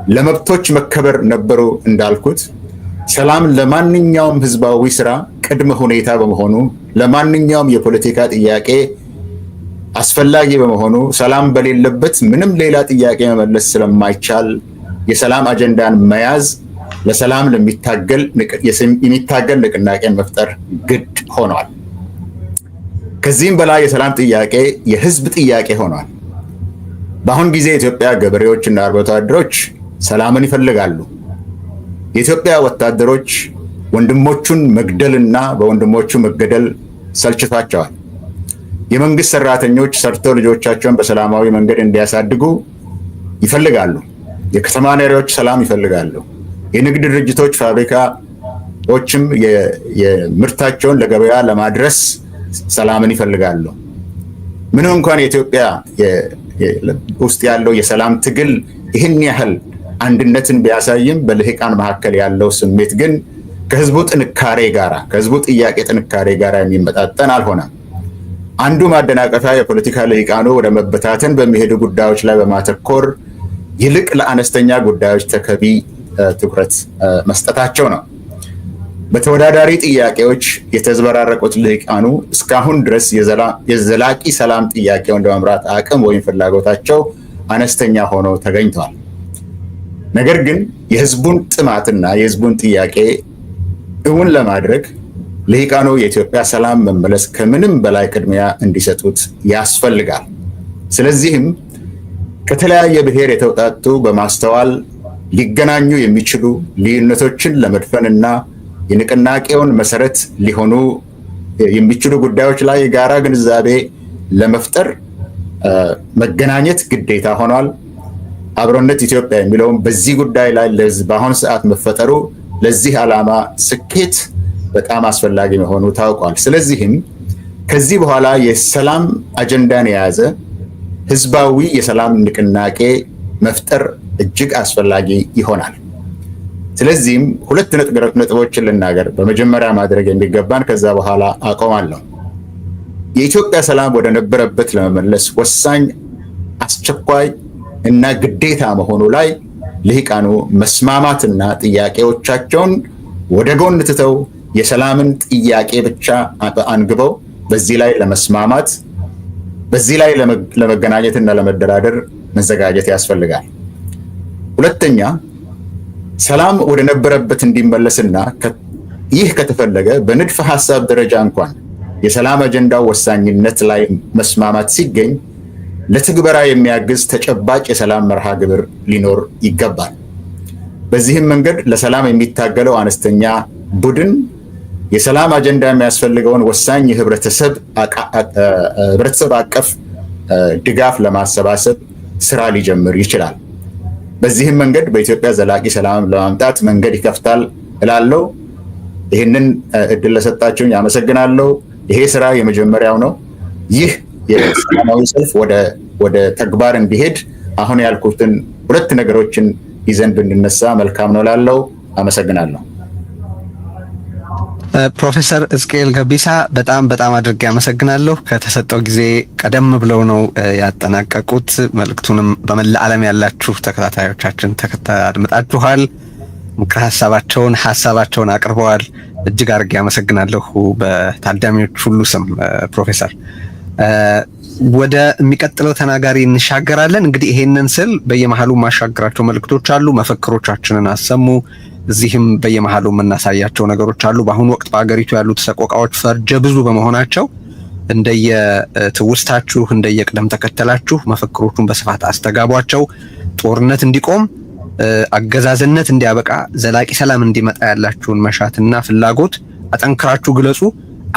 ለመብቶች መከበር ነበሩ እንዳልኩት፣ ሰላም ለማንኛውም ህዝባዊ ስራ ቅድመ ሁኔታ በመሆኑ ለማንኛውም የፖለቲካ ጥያቄ አስፈላጊ በመሆኑ ሰላም በሌለበት ምንም ሌላ ጥያቄ መመለስ ስለማይቻል የሰላም አጀንዳን መያዝ ለሰላም የሚታገል ንቅናቄን መፍጠር ግድ ሆኗል። ከዚህም በላይ የሰላም ጥያቄ የህዝብ ጥያቄ ሆኗል። በአሁን ጊዜ የኢትዮጵያ ገበሬዎችና አርብቶ አደሮች ሰላምን ይፈልጋሉ። የኢትዮጵያ ወታደሮች ወንድሞቹን መግደልና በወንድሞቹ መገደል ሰልችቷቸዋል። የመንግስት ሰራተኞች ሰርተው ልጆቻቸውን በሰላማዊ መንገድ እንዲያሳድጉ ይፈልጋሉ። የከተማ ነዋሪዎች ሰላም ይፈልጋሉ። የንግድ ድርጅቶች፣ ፋብሪካዎችም የምርታቸውን ለገበያ ለማድረስ ሰላምን ይፈልጋሉ። ምንም እንኳን የኢትዮጵያ ውስጥ ያለው የሰላም ትግል ይህን ያህል አንድነትን ቢያሳይም በልሂቃን መካከል ያለው ስሜት ግን ከህዝቡ ጥንካሬ ጋራ ከህዝቡ ጥያቄ ጥንካሬ ጋራ የሚመጣጠን አልሆነም። አንዱ ማደናቀፊያ የፖለቲካ ልሂቃኑ ወደ መበታተን በሚሄዱ ጉዳዮች ላይ በማተኮር ይልቅ ለአነስተኛ ጉዳዮች ተገቢ ትኩረት መስጠታቸው ነው። በተወዳዳሪ ጥያቄዎች የተዘበራረቁት ልሂቃኑ እስካሁን ድረስ የዘላቂ ሰላም ጥያቄውን ለመምራት አቅም ወይም ፍላጎታቸው አነስተኛ ሆነው ተገኝተዋል። ነገር ግን የህዝቡን ጥማትና የህዝቡን ጥያቄ እውን ለማድረግ ልሂቃኑ የኢትዮጵያ ሰላም መመለስ ከምንም በላይ ቅድሚያ እንዲሰጡት ያስፈልጋል። ስለዚህም ከተለያየ ብሔር የተውጣጡ በማስተዋል ሊገናኙ የሚችሉ ልዩነቶችን ለመድፈንና የንቅናቄውን መሰረት ሊሆኑ የሚችሉ ጉዳዮች ላይ የጋራ ግንዛቤ ለመፍጠር መገናኘት ግዴታ ሆኗል። አብሮነት ኢትዮጵያ የሚለውም በዚህ ጉዳይ ላይ በአሁኑ ሰዓት መፈጠሩ ለዚህ ዓላማ ስኬት በጣም አስፈላጊ መሆኑ ታውቋል። ስለዚህም ከዚህ በኋላ የሰላም አጀንዳን የያዘ ህዝባዊ የሰላም ንቅናቄ መፍጠር እጅግ አስፈላጊ ይሆናል። ስለዚህም ሁለት ነጥቦችን ልናገር። በመጀመሪያ ማድረግ የሚገባን ከዛ በኋላ አቆማለሁ። የኢትዮጵያ ሰላም ወደ ነበረበት ለመመለስ ወሳኝ፣ አስቸኳይ እና ግዴታ መሆኑ ላይ ልሂቃኑ መስማማትና ጥያቄዎቻቸውን ወደ ጎን ትተው የሰላምን ጥያቄ ብቻ አንግበው በዚህ ላይ ለመስማማት፣ በዚህ ላይ ለመገናኘትና ለመደራደር መዘጋጀት ያስፈልጋል። ሁለተኛ፣ ሰላም ወደ ነበረበት እንዲመለስና ይህ ከተፈለገ በንድፈ ሐሳብ ደረጃ እንኳን የሰላም አጀንዳው ወሳኝነት ላይ መስማማት ሲገኝ ለትግበራ የሚያግዝ ተጨባጭ የሰላም መርሃ ግብር ሊኖር ይገባል። በዚህም መንገድ ለሰላም የሚታገለው አነስተኛ ቡድን የሰላም አጀንዳ የሚያስፈልገውን ወሳኝ የህብረተሰብ አቀፍ ድጋፍ ለማሰባሰብ ስራ ሊጀምር ይችላል። በዚህም መንገድ በኢትዮጵያ ዘላቂ ሰላም ለማምጣት መንገድ ይከፍታል እላለሁ። ይህንን እድል ለሰጣችሁኝ አመሰግናለሁ። ይሄ ስራ የመጀመሪያው ነው። ይህ የሰላማዊ ሰልፍ ወደ ተግባር እንዲሄድ አሁን ያልኩትን ሁለት ነገሮችን ይዘን ብንነሳ መልካም ነው እላለሁ። አመሰግናለሁ። ፕሮፌሰር ሕዝቅኤል ገቢሳ በጣም አድርጌ አመሰግናለሁ። ከተሰጠው ጊዜ ቀደም ብለው ነው ያጠናቀቁት። መልእክቱንም በመላ ዓለም ያላችሁ ተከታታዮቻችን አድምጣችኋል። ምክረ ሀሳባቸውን አቅርበዋል። እጅግ አድርጌ አመሰግናለሁ በታዳሚዎች ሁሉ ስም። ፕሮፌሰር ወደ የሚቀጥለው ተናጋሪ እንሻገራለን። እንግዲህ ይሄንን ስል በየመሃሉ ማሻገራቸው መልእክቶች አሉ። መፈክሮቻችንን አሰሙ። እዚህም በየመሃሉ የምናሳያቸው ነገሮች አሉ። በአሁኑ ወቅት በአገሪቱ ያሉት ሰቆቃዎች ፈርጀ ብዙ በመሆናቸው እንደየትውስታችሁ እንደየቅደም ተከተላችሁ መፈክሮቹን በስፋት አስተጋቧቸው። ጦርነት እንዲቆም፣ አገዛዝነት እንዲያበቃ፣ ዘላቂ ሰላም እንዲመጣ ያላችሁን መሻትና ፍላጎት አጠንክራችሁ ግለጹ።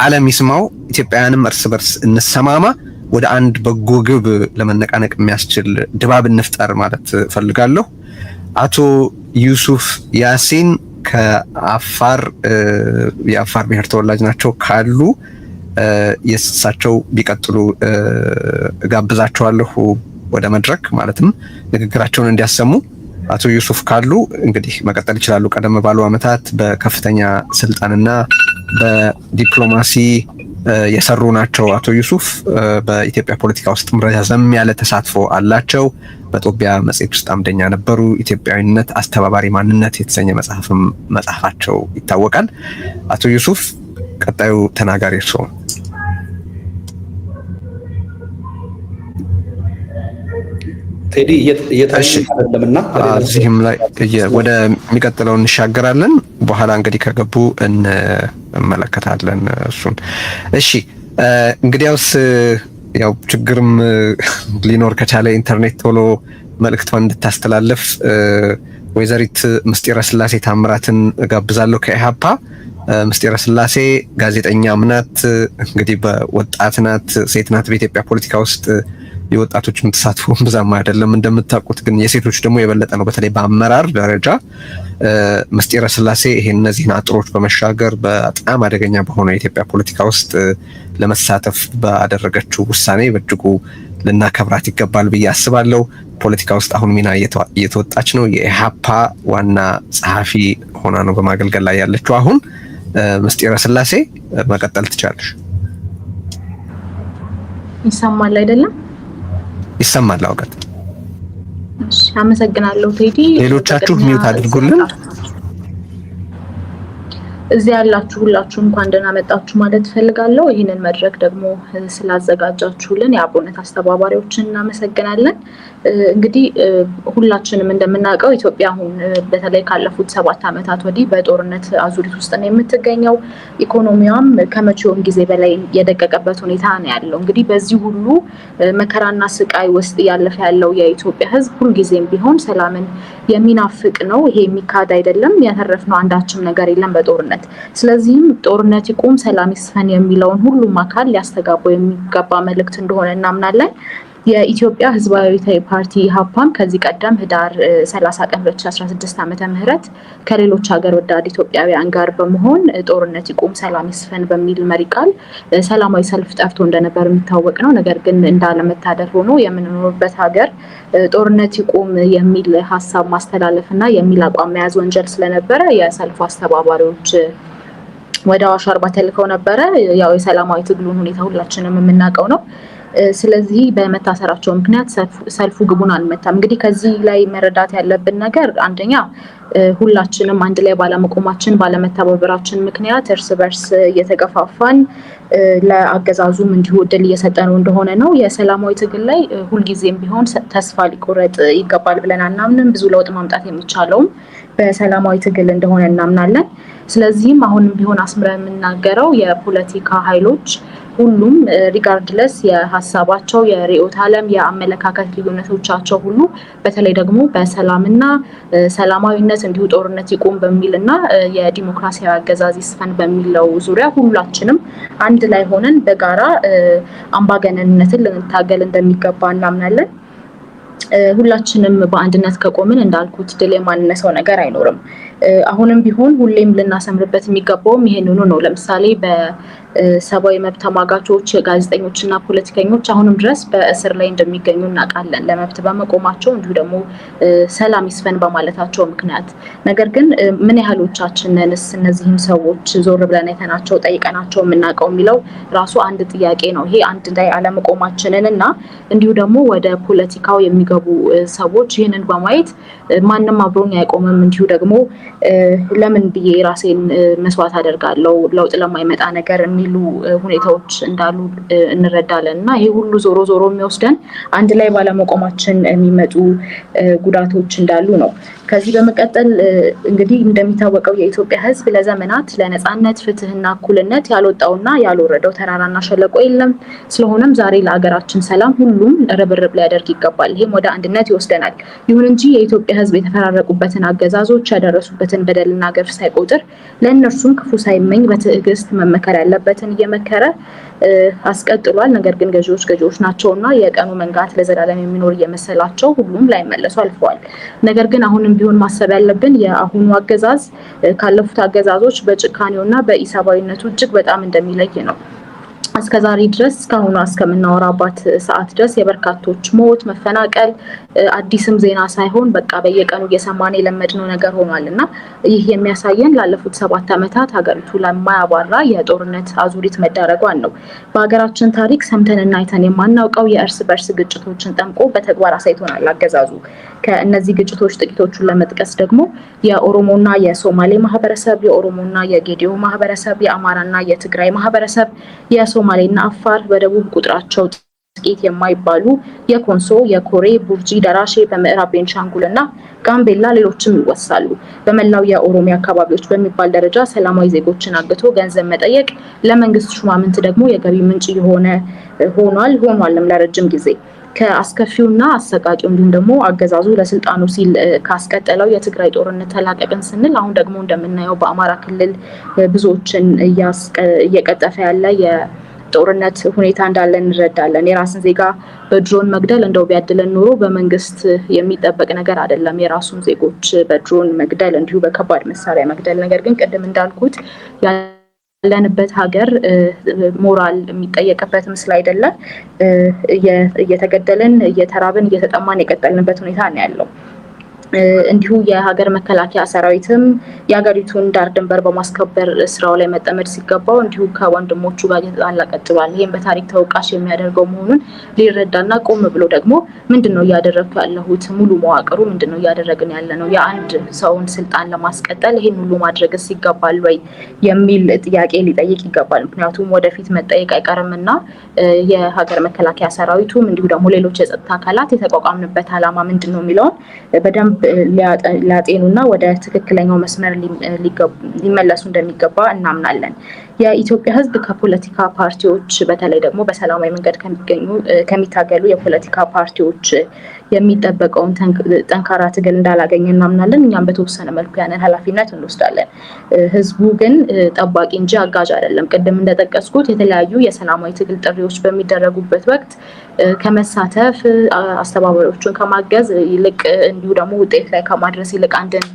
ዓለም ይስማው። ኢትዮጵያውያንም እርስ በርስ እንሰማማ። ወደ አንድ በጎ ግብ ለመነቃነቅ የሚያስችል ድባብ እንፍጠር ማለት ፈልጋለሁ። አቶ ዩሱፍ ያሲን ከአፋር የአፋር ብሔር ተወላጅ ናቸው ካሉ የእሳቸው ቢቀጥሉ ጋብዛቸዋለሁ ወደ መድረክ ማለትም ንግግራቸውን እንዲያሰሙ። አቶ ዩሱፍ ካሉ እንግዲህ መቀጠል ይችላሉ። ቀደም ባሉ ዓመታት በከፍተኛ ስልጣንና በዲፕሎማሲ የሰሩ ናቸው። አቶ ዩሱፍ በኢትዮጵያ ፖለቲካ ውስጥ ረዘም ያለ ተሳትፎ አላቸው። በጦቢያ መጽሔት ውስጥ አምደኛ ነበሩ። ኢትዮጵያዊነት አስተባባሪ ማንነት የተሰኘ መጽሐፋቸው ይታወቃል። አቶ ዩሱፍ ቀጣዩ ተናጋሪ እርስዎ። ቴዲ እየታየለምና እዚህም ላይ ወደ የሚቀጥለው እንሻገራለን። በኋላ እንግዲህ ከገቡ እንመለከታለን እሱን። እሺ እንግዲያውስ ያው ችግርም ሊኖር ከቻለ ኢንተርኔት ቶሎ መልእክቷን እንድታስተላልፍ ወይዘሪት ምስጢረ ስላሴ ታምራትን ጋብዛለሁ ከኢሃፓ። ምስጢረ ስላሴ ጋዜጠኛም ናት፣ እንግዲህ በወጣት ናት፣ ሴት ናት። በኢትዮጵያ ፖለቲካ ውስጥ የወጣቶች ተሳትፎ ብዛም አይደለም እንደምታውቁት፣ ግን የሴቶች ደግሞ የበለጠ ነው። በተለይ በአመራር ደረጃ ምስጢረ ስላሴ ይሄን እነዚህን አጥሮች በመሻገር በጣም አደገኛ በሆነ የኢትዮጵያ ፖለቲካ ውስጥ ለመሳተፍ ባደረገችው ውሳኔ በእጅጉ ልናከብራት ይገባል ብዬ አስባለሁ። ፖለቲካ ውስጥ አሁን ሚና እየተወጣች ነው። የኢሃፓ ዋና ጸሐፊ ሆና ነው በማገልገል ላይ ያለችው። አሁን ምስጢረ ስላሴ መቀጠል ትችላለሽ። ይሰማል አይደለም? ይሰማል። አውቀት እሺ፣ አመሰግናለሁ ቴዲ። ሌሎቻችሁ ሚውት አድርጉልን። እዚህ ያላችሁ ሁላችሁም እንኳን ደህና መጣችሁ ማለት ፈልጋለሁ። ይህንን መድረክ ደግሞ ስላዘጋጃችሁልን የአብሮነት አስተባባሪዎችን እናመሰግናለን። እንግዲህ ሁላችንም እንደምናውቀው ኢትዮጵያ አሁን በተለይ ካለፉት 7 ዓመታት ወዲህ በጦርነት አዙሪት ውስጥ ነው የምትገኘው። ኢኮኖሚዋም ከመቼውም ጊዜ በላይ የደቀቀበት ሁኔታ ነው ያለው። እንግዲህ በዚህ ሁሉ መከራና ስቃይ ውስጥ እያለፈ ያለው የኢትዮጵያ ሕዝብ ሁልጊዜም ቢሆን ሰላምን የሚናፍቅ ነው። ይሄ የሚካድ አይደለም። ያተረፍነው አንዳችም ነገር የለም በጦርነት። ስለዚህም ጦርነት ይቁም፣ ሰላም ይስፈን የሚለውን ሁሉም አካል ሊያስተጋባው የሚገባ መልእክት እንደሆነ እናምናለን። የኢትዮጵያ ህዝባዊ ፓርቲ ኢህአፓም ከዚህ ቀደም ህዳር 30 ቀን 2016 ዓመተ ምህረት ከሌሎች ሀገር ወዳድ ኢትዮጵያውያን ጋር በመሆን ጦርነት ይቁም ሰላም ይስፈን በሚል መሪ ቃል ሰላማዊ ሰልፍ ጠርቶ እንደነበር የሚታወቅ ነው። ነገር ግን እንዳለመታደል ሆኖ የምንኖርበት ሀገር ጦርነት ይቁም የሚል ሀሳብ ማስተላለፍ እና የሚል አቋም መያዝ ወንጀል ስለነበረ የሰልፉ አስተባባሪዎች ወደ አዋሽ አርባ ተልከው ነበረ። ያው የሰላማዊ ትግሉን ሁኔታ ሁላችንም የምናውቀው ነው። ስለዚህ በመታሰራቸው ምክንያት ሰልፉ ግቡን አልመታም። እንግዲህ ከዚህ ላይ መረዳት ያለብን ነገር አንደኛ ሁላችንም አንድ ላይ ባለመቆማችን ባለመተባበራችን ምክንያት እርስ በርስ እየተገፋፋን ለአገዛዙም እንዲሁ እድል እየሰጠነው እንደሆነ ነው። የሰላማዊ ትግል ላይ ሁልጊዜም ቢሆን ተስፋ ሊቆረጥ ይገባል ብለን አናምንም። ብዙ ለውጥ ማምጣት የሚቻለውም በሰላማዊ ትግል እንደሆነ እናምናለን። ስለዚህም አሁንም ቢሆን አስምረን የምናገረው የፖለቲካ ኃይሎች ሁሉም ሪጋርድለስ የሀሳባቸው የርዕዮተ ዓለም የአመለካከት ልዩነቶቻቸው ሁሉ በተለይ ደግሞ በሰላምና ሰላማዊነት እንዲሁ ጦርነት ይቁም በሚልና የዲሞክራሲያዊ አገዛዝ ይስፈን በሚለው ዙሪያ ሁላችንም አንድ ላይ ሆነን በጋራ አምባገነንነትን ልንታገል እንደሚገባ እናምናለን። ሁላችንም በአንድነት ከቆምን እንዳልኩት ድል የማንነሳው ነገር አይኖርም። አሁንም ቢሆን ሁሌም ልናሰምርበት የሚገባውም ይሄንኑ ነው። ለምሳሌ በሰብአዊ መብት ተሟጋቾች፣ ጋዜጠኞች እና ፖለቲከኞች አሁንም ድረስ በእስር ላይ እንደሚገኙ እናውቃለን፣ ለመብት በመቆማቸው እንዲሁ ደግሞ ሰላም ይስፈን በማለታቸው ምክንያት። ነገር ግን ምን ያህሎቻችንንስ እነዚህም ሰዎች ዞር ብለን አይተናቸው ጠይቀናቸው የምናውቀው የሚለው ራሱ አንድ ጥያቄ ነው። ይሄ አንድ ላይ አለመቆማችንን እና እንዲሁ ደግሞ ወደ ፖለቲካው የሚገቡ ሰዎች ይህንን በማየት ማንም አብሮኝ አይቆምም እንዲሁ ደግሞ ለምን ብዬ ራሴን መስዋዕት አደርጋለሁ ለውጥ ለማይመጣ ነገር የሚሉ ሁኔታዎች እንዳሉ እንረዳለን እና ይሄ ሁሉ ዞሮ ዞሮ የሚወስደን አንድ ላይ ባለመቆማችን የሚመጡ ጉዳቶች እንዳሉ ነው። ከዚህ በመቀጠል እንግዲህ እንደሚታወቀው የኢትዮጵያ ሕዝብ ለዘመናት ለነጻነት ፍትህና እኩልነት ያልወጣውና ያልወረደው ተራራና ሸለቆ የለም። ስለሆነም ዛሬ ለሀገራችን ሰላም ሁሉም ርብርብ ሊያደርግ ይገባል። ይህም ወደ አንድነት ይወስደናል። ይሁን እንጂ የኢትዮጵያ ሕዝብ የተፈራረቁበትን አገዛዞች ያደረሱበትን በደልና ገፍ ሳይቆጥር ለእነርሱም ክፉ ሳይመኝ በትዕግስት መመከር ያለበትን እየመከረ አስቀጥሏል። ነገር ግን ገዢዎች ናቸውና የቀኑ መንጋት ለዘላለም የሚኖር እየመሰላቸው ሁሉም ላይመለሱ አልፈዋል። ነገር ግን አሁንም ቢሆን ማሰብ ያለብን የአሁኑ አገዛዝ ካለፉት አገዛዞች በጭካኔውና በኢሰብአዊነቱ እጅግ በጣም እንደሚለይ ነው። እስከዛሬ ድረስ እስካሁኑ እስከምናወራባት ሰዓት ድረስ የበርካቶች ሞት፣ መፈናቀል አዲስም ዜና ሳይሆን በቃ በየቀኑ እየሰማን የለመድነው ነገር ሆኗል እና ይህ የሚያሳየን ላለፉት 7 ዓመታት ሀገሪቱ ለማያባራ የጦርነት አዙሪት መዳረጓን ነው። በሀገራችን ታሪክ ሰምተንና አይተን የማናውቀው የእርስ በርስ ግጭቶችን ጠምቆ በተግባር አሳይቶናል አገዛዙ። ከእነዚህ ግጭቶች ጥቂቶቹን ለመጥቀስ ደግሞ የኦሮሞና የሶማሌ ማህበረሰብ፣ የኦሮሞና የጌዲዮ ማህበረሰብ፣ የአማራና የትግራይ ማህበረሰብ፣ የሶማሌና አፋር፣ በደቡብ ቁጥራቸው ጥቂት የማይባሉ የኮንሶ፣ የኮሬ፣ ቡርጂ፣ ደራሼ፣ በምዕራብ ቤንሻንጉል እና ጋምቤላ ሌሎችም ይወሳሉ። በመላው የኦሮሚያ አካባቢዎች በሚባል ደረጃ ሰላማዊ ዜጎችን አግቶ ገንዘብ መጠየቅ ለመንግስት ሹማምንት ደግሞ የገቢ ምንጭ ሆኗልም ለረጅም ጊዜ። ከአስከፊውና አሰቃቂው እንዲሁም ደግሞ አገዛዙ ለስልጣኑ ሲል ካስቀጠለው የትግራይ ጦርነት ተላቀቅን ስንል አሁን ደግሞ እንደምናየው በአማራ ክልል ብዙዎችን እየቀጠፈ ያለ የጦርነት ሁኔታ እንዳለ እንረዳለን። የራስን ዜጋ በድሮን መግደል እንደው ቢያድለን ኖሮ በመንግስት የሚጠበቅ ነገር አይደለም። የራሱን ዜጎች በድሮን መግደል እንዲሁ በከባድ መሳሪያ መግደል። ነገር ግን ቅድም እንዳልኩት ያለንበት ሀገር ሞራል የሚጠየቅበት ምስል አይደለም። እየተገደልን እየተራብን እየተጠማን የቀጠልንበት ሁኔታ ነው ያለው። እንዲሁ የሀገር መከላከያ ሰራዊትም የሀገሪቱን ዳር ድንበር በማስከበር ስራው ላይ መጠመድ ሲገባው እንዲሁ ከወንድሞቹ ጋር እየተጣላ ቀጥሏል። ይህም በታሪክ ተወቃሽ የሚያደርገው መሆኑን ሊረዳና ቆም ብሎ ደግሞ ምንድነው እያደረግኩ ያለሁት፣ ሙሉ መዋቅሩ ምንድነው እያደረግን ያለ ነው፣ የአንድ ሰውን ስልጣን ለማስቀጠል ይህን ሁሉ ማድረግስ ይገባል ወይ የሚል ጥያቄ ሊጠይቅ ይገባል። ምክንያቱም ወደፊት መጠየቅ አይቀርምና የሀገር መከላከያ ሰራዊቱም እንዲሁ ደግሞ ሌሎች የጸጥታ አካላት የተቋቋምንበት ዓላማ ምንድን ነው የሚለውን በደንብ ሊያጤኑና ወደ ትክክለኛው መስመር ሊመለሱ እንደሚገባ እናምናለን። የኢትዮጵያ ሕዝብ ከፖለቲካ ፓርቲዎች በተለይ ደግሞ በሰላማዊ መንገድ ከሚታገሉ የፖለቲካ ፓርቲዎች የሚጠበቀውን ጠንካራ ትግል እንዳላገኘ እናምናለን። እኛም በተወሰነ መልኩ ያንን ኃላፊነት እንወስዳለን። ሕዝቡ ግን ጠባቂ እንጂ አጋዥ አይደለም። ቅድም እንደጠቀስኩት የተለያዩ የሰላማዊ ትግል ጥሪዎች በሚደረጉበት ወቅት ከመሳተፍ አስተባባሪዎቹን ከማገዝ ይልቅ እንዲሁ ደግሞ ውጤት ላይ ከማድረስ ይልቅ አንድን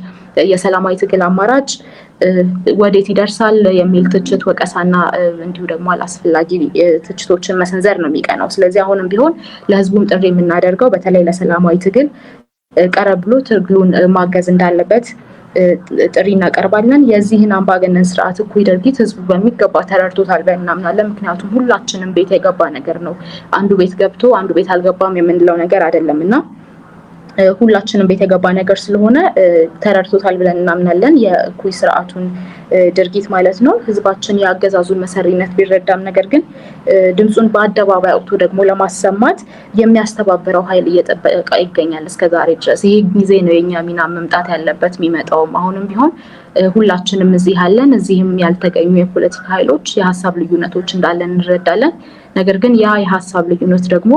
የሰላማዊ ትግል አማራጭ ወዴት ይደርሳል የሚል ትችት፣ ወቀሳና እንዲሁ ደግሞ አላስፈላጊ ትችቶችን መሰንዘር ነው የሚቀናው። ስለዚህ አሁንም ቢሆን ለህዝቡም ጥሪ የምናደርገው በተለይ ለሰላማዊ ትግል ቀረብ ብሎ ትግሉን ማገዝ እንዳለበት ጥሪ እናቀርባለን። የዚህን አምባገነን ስርዓት እኩይ ድርጊት ህዝቡ በሚገባ ተረድቶታል ብለን እናምናለን። ምክንያቱም ሁላችንም ቤት የገባ ነገር ነው። አንዱ ቤት ገብቶ አንዱ ቤት አልገባም የምንለው ነገር አይደለም እና ሁላችንም ቤት የገባ ነገር ስለሆነ ተረድቶታል ብለን እናምናለን። የእኩይ ስርዓቱን ድርጊት ማለት ነው። ህዝባችን የአገዛዙን መሰሪነት ቢረዳም ነገር ግን ድምፁን በአደባባይ አውጥቶ ደግሞ ለማሰማት የሚያስተባብረው ኃይል እየጠበቀ ይገኛል እስከዛሬ ድረስ። ይህ ጊዜ ነው የኛ ሚና መምጣት ያለበት የሚመጣውም። አሁንም ቢሆን ሁላችንም እዚህ ያለን እዚህም ያልተገኙ የፖለቲካ ኃይሎች የሀሳብ ልዩነቶች እንዳለን እንረዳለን። ነገር ግን ያ የሀሳብ ልዩነት ደግሞ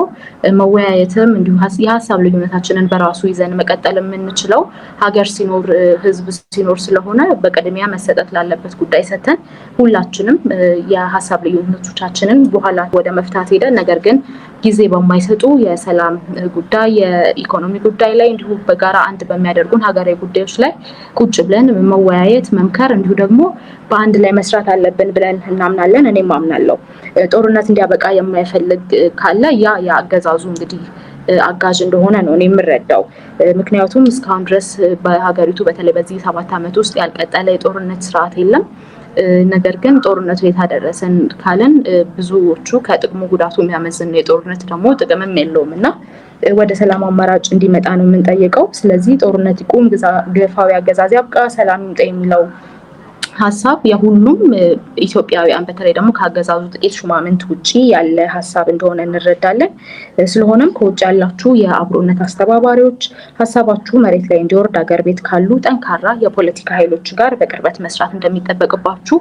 መወያየትም እንዲሁ የሀሳብ ልዩነታችንን በራሱ ይዘን መቀጠል የምንችለው ሀገር ሲኖር ህዝብ ሲኖር ስለሆነ በቅድሚያ መሰጠት ላለበት ጉዳይ ሰጥተን ሁላችንም የሀሳብ ልዩነቶቻችንን በኋላ ወደ መፍታት ሄደን ነገር ግን ጊዜ በማይሰጡ የሰላም ጉዳይ፣ የኢኮኖሚ ጉዳይ ላይ እንዲሁ በጋራ አንድ በሚያደርጉን ሀገራዊ ጉዳዮች ላይ ቁጭ ብለን መወያየት፣ መምከር እንዲሁ ደግሞ በአንድ ላይ መስራት አለብን ብለን እናምናለን። እኔም አምናለሁ። ጦርነት እንዲያበቃ የማይፈልግ ካለ ያ የአገዛዙ እንግዲህ አጋዥ እንደሆነ ነው እኔ የምረዳው። ምክንያቱም እስካሁን ድረስ በሀገሪቱ በተለይ በዚህ 7 ዓመት ውስጥ ያልቀጠለ የጦርነት ስርዓት የለም። ነገር ግን ጦርነቱ የታደረሰን ካለን ብዙዎቹ ከጥቅሙ ጉዳቱ የሚያመዝን የጦርነት ደግሞ ጥቅምም የለውም እና ወደ ሰላም አማራጭ እንዲመጣ ነው የምንጠይቀው። ስለዚህ ጦርነት ይቁም፣ ግፋዊ አገዛዝ ያብቃ፣ ሰላም ይምጣ የሚለው ሀሳብ የሁሉም ኢትዮጵያውያን በተለይ ደግሞ ከአገዛዙ ጥቂት ሹማምንት ውጪ ያለ ሀሳብ እንደሆነ እንረዳለን። ስለሆነም ከውጭ ያላችሁ የአብሮነት አስተባባሪዎች ሀሳባችሁ መሬት ላይ እንዲወርድ አገር ቤት ካሉ ጠንካራ የፖለቲካ ኃይሎች ጋር በቅርበት መስራት እንደሚጠበቅባችሁ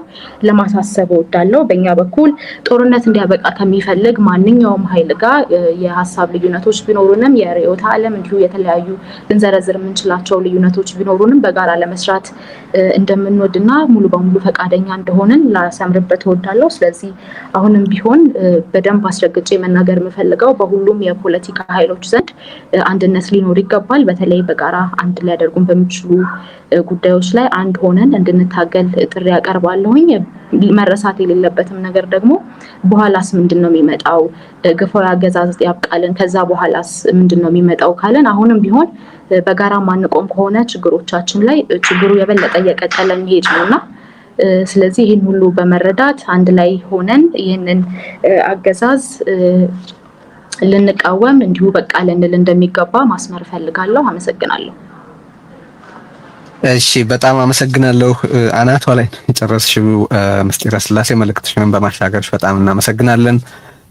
ለማሳሰብ እወዳለሁ። በእኛ በኩል ጦርነት እንዲያበቃ ከሚፈልግ ማንኛውም ኃይል ጋር የሀሳብ ልዩነቶች ቢኖሩንም የርዕዮተ ዓለም እንዲሁ የተለያዩ ልንዘረዝር የምንችላቸው ልዩነቶች ቢኖሩንም በጋራ ለመስራት እንደምንወድና ሙሉ በሙሉ ፈቃደኛ እንደሆነን ላሰምርበት እወዳለሁ። ስለዚህ አሁንም ቢሆን በደንብ አስረግጬ መናገር የምፈልገው በሁሉም የፖለቲካ ኃይሎች ዘንድ አንድነት ሊኖር ይገባል። በተለይ በጋራ አንድ ሊያደርጉን በሚችሉ ጉዳዮች ላይ አንድ ሆነን እንድንታገል ጥሪ ያቀርባለሁኝ። መረሳት የሌለበትም ነገር ደግሞ በኋላስ ምንድን ነው የሚመጣው? ግፋዊ አገዛዝ ያብቃልን፣ ከዛ በኋላስ ምንድን ነው የሚመጣው ካለን አሁንም ቢሆን በጋራ ማንቆም ከሆነ ችግሮቻችን ላይ ችግሩ የበለጠ እየቀጠለ የሚሄድ ነውና ስለዚህ ይህን ሁሉ በመረዳት አንድ ላይ ሆነን ይህንን አገዛዝ ልንቃወም እንዲሁ በቃ ልንል እንደሚገባ ማስመር ፈልጋለሁ። አመሰግናለሁ። እሺ፣ በጣም አመሰግናለሁ። አናቷ ላይ የጨረስሽው ምስጢረ ስላሴ መልእክትሽን በማሻገርሽ በጣም እናመሰግናለን።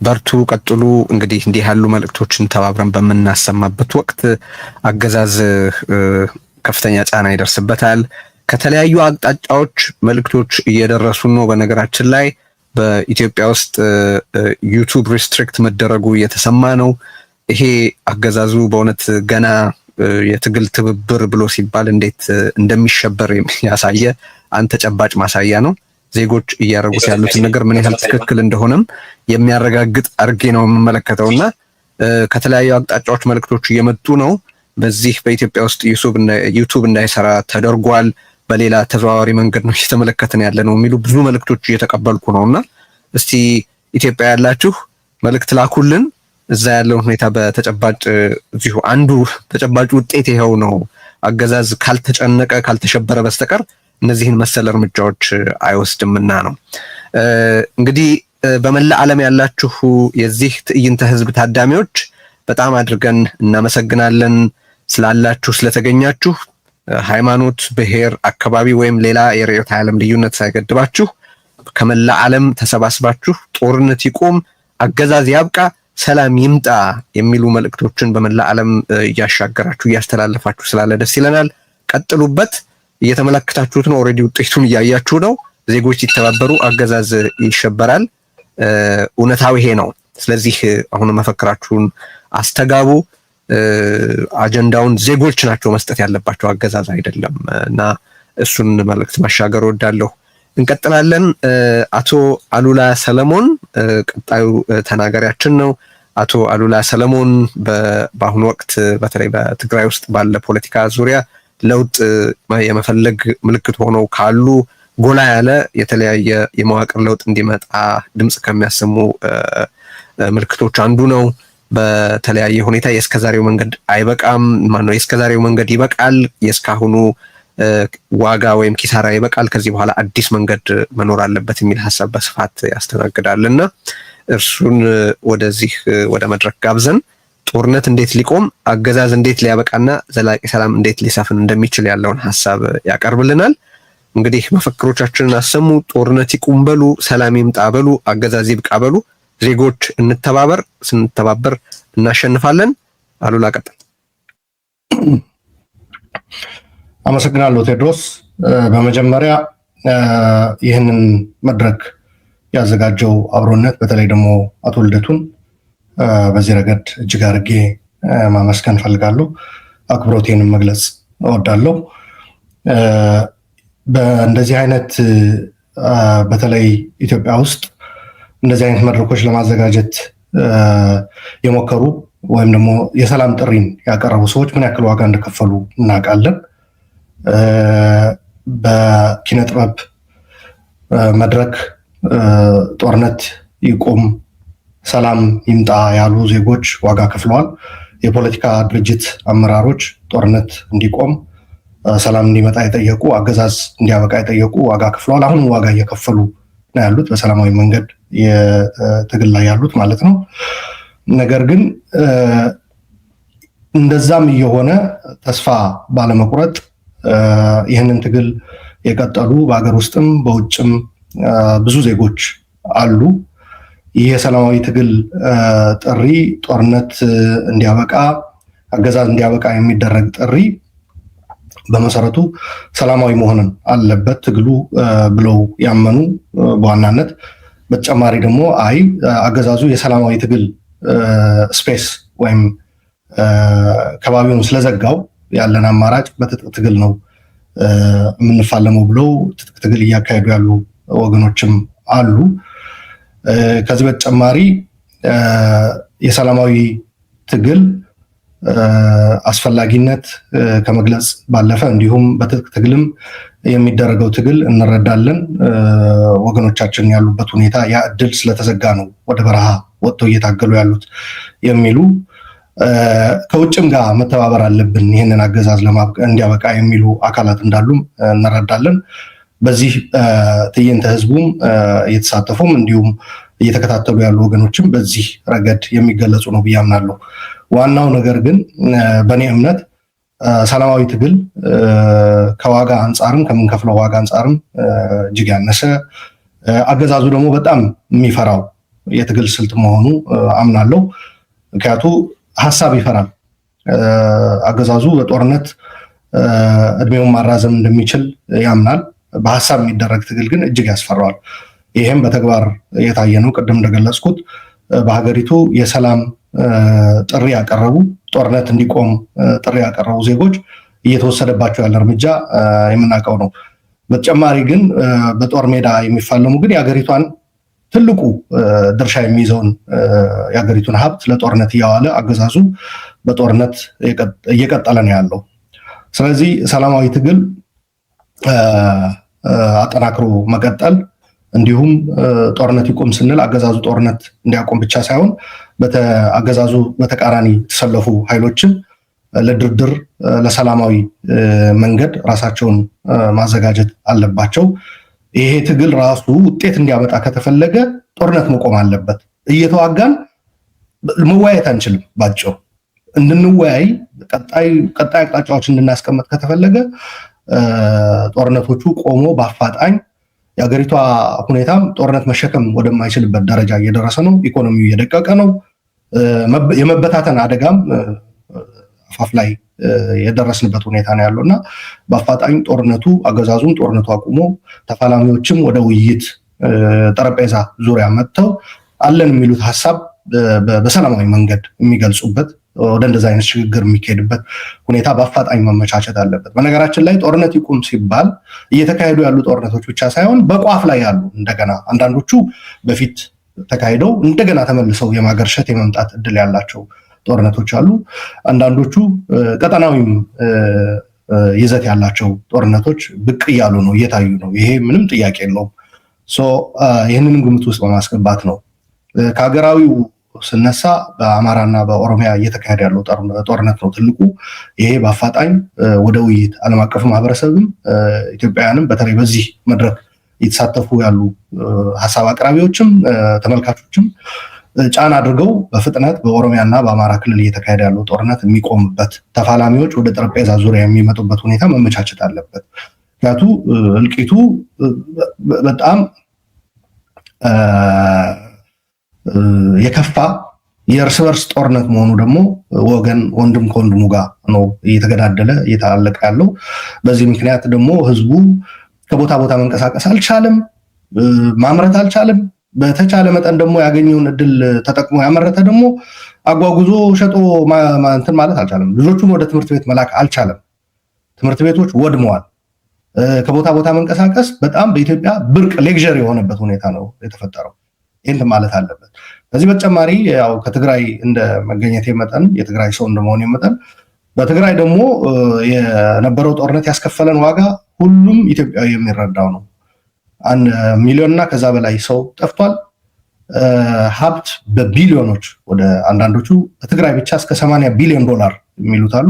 በርቱ፣ ቀጥሉ። እንግዲህ እንዲህ ያሉ መልእክቶችን ተባብረን በምናሰማበት ወቅት አገዛዝ ከፍተኛ ጫና ይደርስበታል። ከተለያዩ አቅጣጫዎች መልእክቶች እየደረሱ ነው። በነገራችን ላይ በኢትዮጵያ ውስጥ ዩቱብ ሪስትሪክት መደረጉ እየተሰማ ነው። ይሄ አገዛዙ በእውነት ገና የትግል ትብብር ብሎ ሲባል እንዴት እንደሚሸበር ያሳየ አንድ ተጨባጭ ማሳያ ነው። ዜጎች እያደረጉት ያሉትን ነገር ምን ያህል ትክክል እንደሆነም የሚያረጋግጥ አድርጌ ነው የምመለከተውና ከተለያዩ አቅጣጫዎች መልእክቶች እየመጡ ነው። በዚህ በኢትዮጵያ ውስጥ ዩቱብ እንዳይሰራ ተደርጓል፣ በሌላ ተዘዋዋሪ መንገድ ነው እየተመለከትን ያለ ነው የሚሉ ብዙ መልእክቶች እየተቀበልኩ ነውና እስቲ ኢትዮጵያ ያላችሁ መልእክት ላኩልን። እዛ ያለውን ሁኔታ በተጨባጭ እዚሁ አንዱ ተጨባጭ ውጤት ይኸው ነው። አገዛዝ ካልተጨነቀ ካልተሸበረ በስተቀር እነዚህን መሰል እርምጃዎች አይወስድምና ነው። እንግዲህ በመላ ዓለም ያላችሁ የዚህ ትዕይንተ ህዝብ ታዳሚዎች በጣም አድርገን እናመሰግናለን ስላላችሁ ስለተገኛችሁ። ሃይማኖት፣ ብሔር፣ አካባቢ ወይም ሌላ የርዕዮተ ዓለም ልዩነት ሳይገድባችሁ ከመላ ዓለም ተሰባስባችሁ ጦርነት ይቆም፣ አገዛዝ ያብቃ፣ ሰላም ይምጣ የሚሉ መልእክቶችን በመላ ዓለም እያሻገራችሁ እያስተላለፋችሁ ስላለ ደስ ይለናል። ቀጥሉበት። እየተመለከታችሁት ነው። ኦልሬዲ ውጤቱን እያያችሁ ነው። ዜጎች ሲተባበሩ አገዛዝ ይሸበራል። እውነታው ይሄ ነው። ስለዚህ አሁን መፈክራችሁን አስተጋቡ። አጀንዳውን ዜጎች ናቸው መስጠት ያለባቸው አገዛዝ አይደለም እና እሱን መልእክት ማሻገር ወዳለሁ። እንቀጥላለን። አቶ አሉላ ሰለሞን ቀጣዩ ተናጋሪያችን ነው። አቶ አሉላ ሰለሞን በአሁኑ ወቅት በተለይ በትግራይ ውስጥ ባለ ፖለቲካ ዙሪያ ለውጥ የመፈለግ ምልክት ሆነው ካሉ ጎላ ያለ የተለያየ የመዋቅር ለውጥ እንዲመጣ ድምጽ ከሚያሰሙ ምልክቶች አንዱ ነው። በተለያየ ሁኔታ የእስከዛሬው መንገድ አይበቃም፣ ማነው የእስከዛሬው መንገድ ይበቃል፣ የእስካሁኑ ዋጋ ወይም ኪሳራ ይበቃል፣ ከዚህ በኋላ አዲስ መንገድ መኖር አለበት የሚል ሀሳብ በስፋት ያስተናግዳልና እርሱን ወደዚህ ወደ መድረክ ጋብዘን ጦርነት እንዴት ሊቆም፣ አገዛዝ እንዴት ሊያበቃና ዘላቂ ሰላም እንዴት ሊሰፍን እንደሚችል ያለውን ሀሳብ ያቀርብልናል። እንግዲህ መፈክሮቻችንን አሰሙ። ጦርነት ይቁም በሉ፣ ሰላም ይምጣ በሉ፣ አገዛዝ ይብቃ በሉ። ዜጎች እንተባበር፣ ስንተባበር እናሸንፋለን። አሉላ ቀጥል። አመሰግናለሁ ቴድሮስ። በመጀመሪያ ይህንን መድረክ ያዘጋጀው አብሮነት በተለይ ደግሞ አቶ ልደቱን በዚህ ረገድ እጅግ አድርጌ ማመስገን ፈልጋለሁ። አክብሮቴንም መግለጽ እወዳለሁ። በእንደዚህ አይነት በተለይ ኢትዮጵያ ውስጥ እንደዚህ አይነት መድረኮች ለማዘጋጀት የሞከሩ ወይም ደግሞ የሰላም ጥሪን ያቀረቡ ሰዎች ምን ያክል ዋጋ እንደከፈሉ እናውቃለን። በኪነ ጥበብ መድረክ ጦርነት ይቁም፣ ሰላም ይምጣ ያሉ ዜጎች ዋጋ ከፍለዋል። የፖለቲካ ድርጅት አመራሮች ጦርነት እንዲቆም፣ ሰላም እንዲመጣ የጠየቁ፣ አገዛዝ እንዲያበቃ የጠየቁ ዋጋ ከፍለዋል። አሁንም ዋጋ እየከፈሉ ነው ያሉት፣ በሰላማዊ መንገድ የትግል ላይ ያሉት ማለት ነው። ነገር ግን እንደዛም እየሆነ ተስፋ ባለመቁረጥ ይህንን ትግል የቀጠሉ በሀገር ውስጥም በውጭም ብዙ ዜጎች አሉ። ይህ የሰላማዊ ትግል ጥሪ ጦርነት እንዲያበቃ፣ አገዛዝ እንዲያበቃ የሚደረግ ጥሪ በመሰረቱ ሰላማዊ መሆንን አለበት ትግሉ ብለው ያመኑ በዋናነት በተጨማሪ ደግሞ አገዛዙ የሰላማዊ ትግል ስፔስ ወይም ከባቢውን ስለዘጋው ያለን አማራጭ በትጥቅ ትግል ነው የምንፋለመው ብለው ትጥቅ ትግል እያካሄዱ ያሉ ወገኖችም አሉ። ከዚህ በተጨማሪ የሰላማዊ ትግል አስፈላጊነት ከመግለጽ ባለፈ እንዲሁም በትጥቅ ትግልም የሚደረገው ትግል እንረዳለን። ወገኖቻችን ያሉበት ሁኔታ ያ እድል ስለተዘጋ ነው ወደ በረሃ ወጥተው እየታገሉ ያሉት የሚሉ ከውጭም ጋር መተባበር አለብን ይህንን አገዛዝ እንዲያበቃ የሚሉ አካላት እንዳሉም እንረዳለን። በዚህ ትዕይንተ ህዝቡም እየተሳተፉም እንዲሁም እየተከታተሉ ያሉ ወገኖችም በዚህ ረገድ የሚገለጹ ነው ብዬ አምናለሁ። ዋናው ነገር ግን በእኔ እምነት ሰላማዊ ትግል ከዋጋ አንጻርም ከምንከፍለው ዋጋ አንጻርም እጅግ ያነሰ አገዛዙ ደግሞ በጣም የሚፈራው የትግል ስልት መሆኑ አምናለሁ። ምክንያቱ ሀሳብ ይፈራል። አገዛዙ በጦርነት እድሜውን ማራዘም እንደሚችል ያምናል። በሀሳብ የሚደረግ ትግል ግን እጅግ ያስፈራዋል። ይህም በተግባር የታየ ነው። ቅድም እንደገለጽኩት በሀገሪቱ የሰላም ጥሪ ያቀረቡ፣ ጦርነት እንዲቆም ጥሪ ያቀረቡ ዜጎች እየተወሰደባቸው ያለ እርምጃ የምናውቀው ነው። በተጨማሪ ግን በጦር ሜዳ የሚፋለሙ ግን የሀገሪቷን ትልቁ ድርሻ የሚይዘውን የሀገሪቱን ሀብት ለጦርነት እያዋለ አገዛዙ በጦርነት እየቀጠለ ነው ያለው። ስለዚህ ሰላማዊ ትግል አጠናክሮ መቀጠል እንዲሁም ጦርነት ይቆም ስንል አገዛዙ ጦርነት እንዲያቆም ብቻ ሳይሆን አገዛዙ በተቃራኒ የተሰለፉ ኃይሎችን ለድርድር ለሰላማዊ መንገድ ራሳቸውን ማዘጋጀት አለባቸው። ይሄ ትግል ራሱ ውጤት እንዲያመጣ ከተፈለገ ጦርነት መቆም አለበት። እየተዋጋን መወያየት አንችልም። ባጭሩ እንድንወያይ ቀጣይ አቅጣጫዎች እንድናስቀምጥ ከተፈለገ ጦርነቶቹ ቆሞ በአፋጣኝ የሀገሪቷ ሁኔታም ጦርነት መሸከም ወደማይችልበት ደረጃ እየደረሰ ነው። ኢኮኖሚው እየደቀቀ ነው። የመበታተን አደጋም አፋፍ ላይ የደረስንበት ሁኔታ ነው ያለው እና በአፋጣኝ አገዛዙም ጦርነቱ አቁሞ ተፋላሚዎችም ወደ ውይይት ጠረጴዛ ዙሪያ መጥተው አለን የሚሉት ሀሳብ በሰላማዊ መንገድ የሚገልጹበት ወደ እንደዛ አይነት ሽግግር የሚካሄድበት ሁኔታ በአፋጣኝ መመቻቸት አለበት። በነገራችን ላይ ጦርነት ይቁም ሲባል እየተካሄዱ ያሉ ጦርነቶች ብቻ ሳይሆን በቋፍ ላይ ያሉ እንደገና አንዳንዶቹ በፊት ተካሂደው እንደገና ተመልሰው የማገርሸት የመምጣት እድል ያላቸው ጦርነቶች አሉ። አንዳንዶቹ ቀጠናዊም ይዘት ያላቸው ጦርነቶች ብቅ እያሉ ነው፣ እየታዩ ነው። ይሄ ምንም ጥያቄ የለውም። ይህንን ግምት ውስጥ በማስገባት ነው ከሀገራዊው ስነሳ በአማራና በኦሮሚያ እየተካሄደ ያለው ጦርነት ነው ትልቁ። ይሄ በአፋጣኝ ወደ ውይይት ዓለም አቀፍ ማህበረሰብም ኢትዮጵያውያንም በተለይ በዚህ መድረክ የተሳተፉ ያሉ ሀሳብ አቅራቢዎችም ተመልካቾችም ጫና አድርገው በፍጥነት በኦሮሚያና በአማራ ክልል እየተካሄደ ያለው ጦርነት የሚቆምበት ተፋላሚዎች ወደ ጠረጴዛ ዙሪያ የሚመጡበት ሁኔታ መመቻቸት አለበት። ምክንያቱ እልቂቱ በጣም የከፋ የእርስ በርስ ጦርነት መሆኑ ደግሞ ወንድም ከወንድሙ ጋር ነው እየተገዳደለ እየተላለቀ ያለው። በዚህ ምክንያት ደግሞ ህዝቡ ከቦታ ቦታ መንቀሳቀስ አልቻለም፣ ማምረት አልቻለም። በተቻለ መጠን ደግሞ ያገኘውን እድል ተጠቅሞ ያመረተ ደግሞ አጓጉዞ ሸጦ እንትን ማለት አልቻለም። ልጆቹን ወደ ትምህርት ቤት መላክ አልቻለም። ትምህርት ቤቶች ወድመዋል። ከቦታ ቦታ መንቀሳቀስ በጣም በኢትዮጵያ ብርቅ ሌክዠሪ የሆነበት ሁኔታ ነው የተፈጠረው። ይህን ማለት አለበት። ከዚህ በተጨማሪ ያው ከትግራይ እንደ መገኘቴ መጠን የትግራይ ሰው እንደመሆኔ መጠን በትግራይ ደግሞ የነበረው ጦርነት ያስከፈለን ዋጋ ሁሉም ኢትዮጵያዊ የሚረዳው ነው። 1 ሚሊዮን እና ከዛ በላይ ሰው ጠፍቷል። ሀብት በቢሊዮኖች ወደ አንዳንዶቹ በትግራይ ብቻ እስከ 80 ቢሊዮን ዶላር የሚሉት አሉ።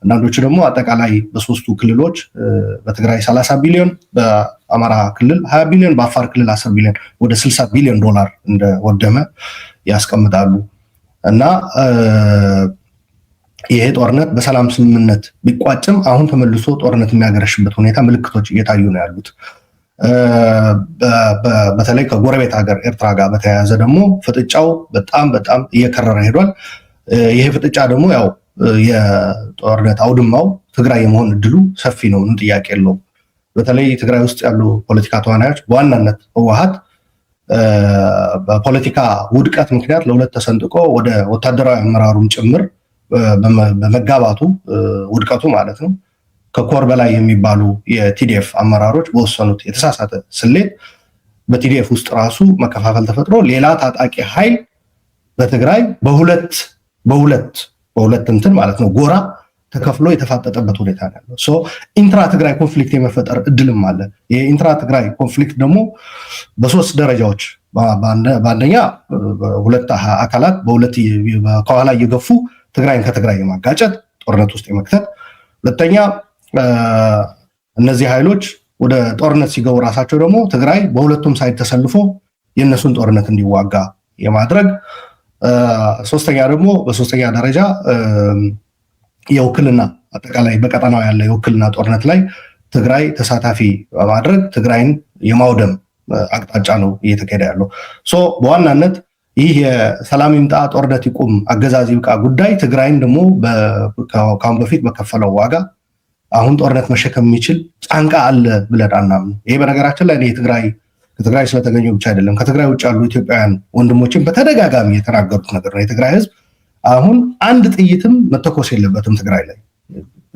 አንዳንዶቹ ደግሞ አጠቃላይ በሶስቱ ክልሎች በትግራይ 30 ቢሊዮን፣ በአማራ ክልል 20 ቢሊዮን፣ በአፋር ክልል 10 ቢሊዮን ወደ 60 ቢሊዮን ዶላር እንደወደመ ያስቀምጣሉ። እና ይሄ ጦርነት በሰላም ስምምነት ቢቋጭም አሁን ተመልሶ ጦርነት የሚያገረሽበት ሁኔታ ምልክቶች እየታዩ ነው ያሉት። በተለይ ከጎረቤት ሀገር ኤርትራ ጋር በተያያዘ ደግሞ ፍጥጫው በጣም እየከረረ ሄዷል። ይሄ ፍጥጫ ደግሞ ያው የጦርነት አውድማው ትግራይ የመሆን እድሉ ሰፊ ነው፣ ምንም ጥያቄ የለውም። በተለይ ትግራይ ውስጥ ያሉ ፖለቲካ ተዋናዮች በዋናነት ህወሓት በፖለቲካ ውድቀት ምክንያት ለሁለት ተሰንጥቆ ወደ ወታደራዊ አመራሩም ጭምር በመጋባቱ ውድቀቱ ማለት ነው ከኮር በላይ የሚባሉ የቲዲኤፍ አመራሮች በወሰኑት የተሳሳተ ስሌት በቲዲኤፍ ውስጥ ራሱ መከፋፈል ተፈጥሮ ሌላ ታጣቂ ኃይል በትግራይ በሁለት እንትን ማለት ነው ጎራ ተከፍሎ የተፋጠጠበት ሁኔታ ነው ያለው። ኢንትራ ትግራይ ኮንፍሊክት የመፈጠር እድልም አለ። የኢንትራ ትግራይ ኮንፍሊክት ደግሞ በሶስት ደረጃዎች፣ በአንደኛ ሁለት አካላት ከኋላ እየገፉ ትግራይን ከትግራይ የማጋጨት ጦርነት ውስጥ የመክተት፣ ሁለተኛ እነዚህ ኃይሎች ወደ ጦርነት ሲገቡ ራሳቸው ደግሞ ትግራይ በሁለቱም ሳይድ ተሰልፎ የእነሱን ጦርነት እንዲዋጋ የማድረግ፣ ሶስተኛ ደግሞ በሶስተኛ ደረጃ የውክልና አጠቃላይ በቀጠናው ያለ የውክልና ጦርነት ላይ ትግራይ ተሳታፊ በማድረግ ትግራይን የማውደም አቅጣጫ ነው እየተካሄደ ያለው። በዋናነት ይህ የሰላም ይምጣ ጦርነት ይቁም አገዛዝ ይብቃ ጉዳይ ትግራይን ደግሞ ከአሁን በፊት በከፈለው ዋጋ አሁን ጦርነት መሸከም የሚችል ጫንቃ አለ ብለን አናምንም። ይሄ በነገራችን ላይ ከትግራይ ስለተገኘ ብቻ አይደለም፣ ከትግራይ ውጭ ያሉ ኢትዮጵያውያን ወንድሞችን በተደጋጋሚ የተናገሩት ነገር ነው። የትግራይ ህዝብ አሁን አንድ ጥይትም መተኮስ የለበትም። ትግራይ ላይ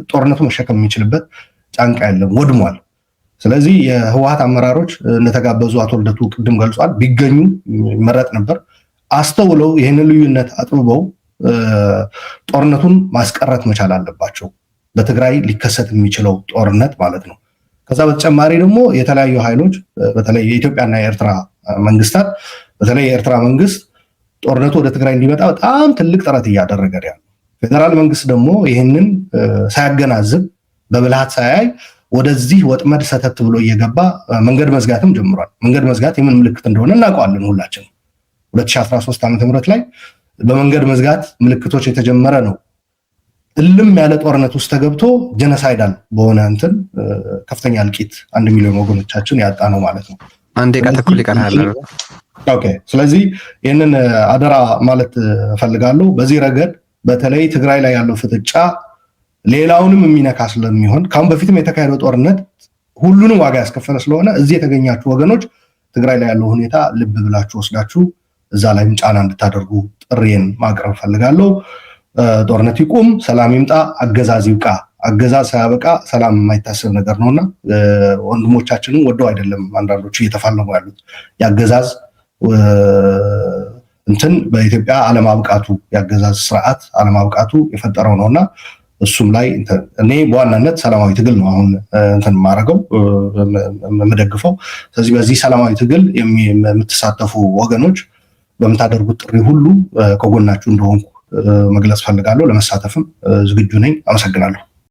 ጦርነቱ መሸከም የሚችልበት ጫንቃ የለም፣ ወድሟል። ስለዚህ የህወሓት አመራሮች እንደተጋበዙ አቶ ልደቱ ቅድም ገልጿል፣ ቢገኙ ይመረጥ ነበር። አስተውለው ይህንን ልዩነት አጥብበው ጦርነቱን ማስቀረት መቻል አለባቸው፣ በትግራይ ሊከሰት የሚችለው ጦርነት ማለት ነው። ከዛ በተጨማሪ ደግሞ የተለያዩ ኃይሎች በተለይ የኢትዮጵያና የኤርትራ መንግስታት፣ በተለይ የኤርትራ መንግስት ጦርነቱ ወደ ትግራይ እንዲመጣ በጣም ትልቅ ጥረት እያደረገ ነው። ፌዴራል መንግስት ደግሞ ይህንን ሳያገናዝብ በብልሃት ሳያይ ወደዚህ ወጥመድ ሰተት ብሎ እየገባ መንገድ መዝጋትም ጀምሯል። መንገድ መዝጋት የምን ምልክት እንደሆነ እናውቀዋለን ሁላችን። 2013 ዓ.ም ላይ በመንገድ መዝጋት ምልክቶች የተጀመረ ነው። እልም ያለ ጦርነት ውስጥ ተገብቶ ጀነሳይዳል በሆነ እንትን ከፍተኛ እልቂት 1 ሚሊዮን ወገኖቻችን ያጣ ነው ማለት ነው። አንዴ ከተኩል ይቀርሃል። ኦኬ። ስለዚህ ይህንን አደራ ማለት እፈልጋለሁ። በዚህ ረገድ በተለይ ትግራይ ላይ ያለው ፍጥጫ ሌላውንም የሚነካ ስለሚሆን ካሁን በፊትም የተካሄደው ጦርነት ሁሉንም ዋጋ ያስከፈለ ስለሆነ እዚህ የተገኛችሁ ወገኖች ትግራይ ላይ ያለው ሁኔታ ልብ ብላችሁ ወስዳችሁ እዛ ላይም ጫና እንድታደርጉ ጥሪን ማቅረብ ፈልጋለሁ። ጦርነት ይቁም፣ ሰላም ይምጣ፣ አገዛዝ ይብቃ። አገዛዝ ሳያበቃ ሰላም የማይታሰብ ነገር ነውና ወንድሞቻችንም ወደው አይደለም አንዳንዶቹ እየተፋለሙ ያሉት የአገዛዝ እንትን በኢትዮጵያ አለማብቃቱ የአገዛዝ ስርዓት አለማብቃቱ የፈጠረው ነውና እሱም ላይ እኔ በዋናነት ሰላማዊ ትግል ነው አሁን እንትን ማረገው የምደግፈው። ስለዚህ በዚህ ሰላማዊ ትግል የምትሳተፉ ወገኖች በምታደርጉት ጥሪ ሁሉ ከጎናችሁ እንደሆንኩ መግለጽ ፈልጋለሁ። ለመሳተፍም ዝግጁ ነኝ። አመሰግናለሁ።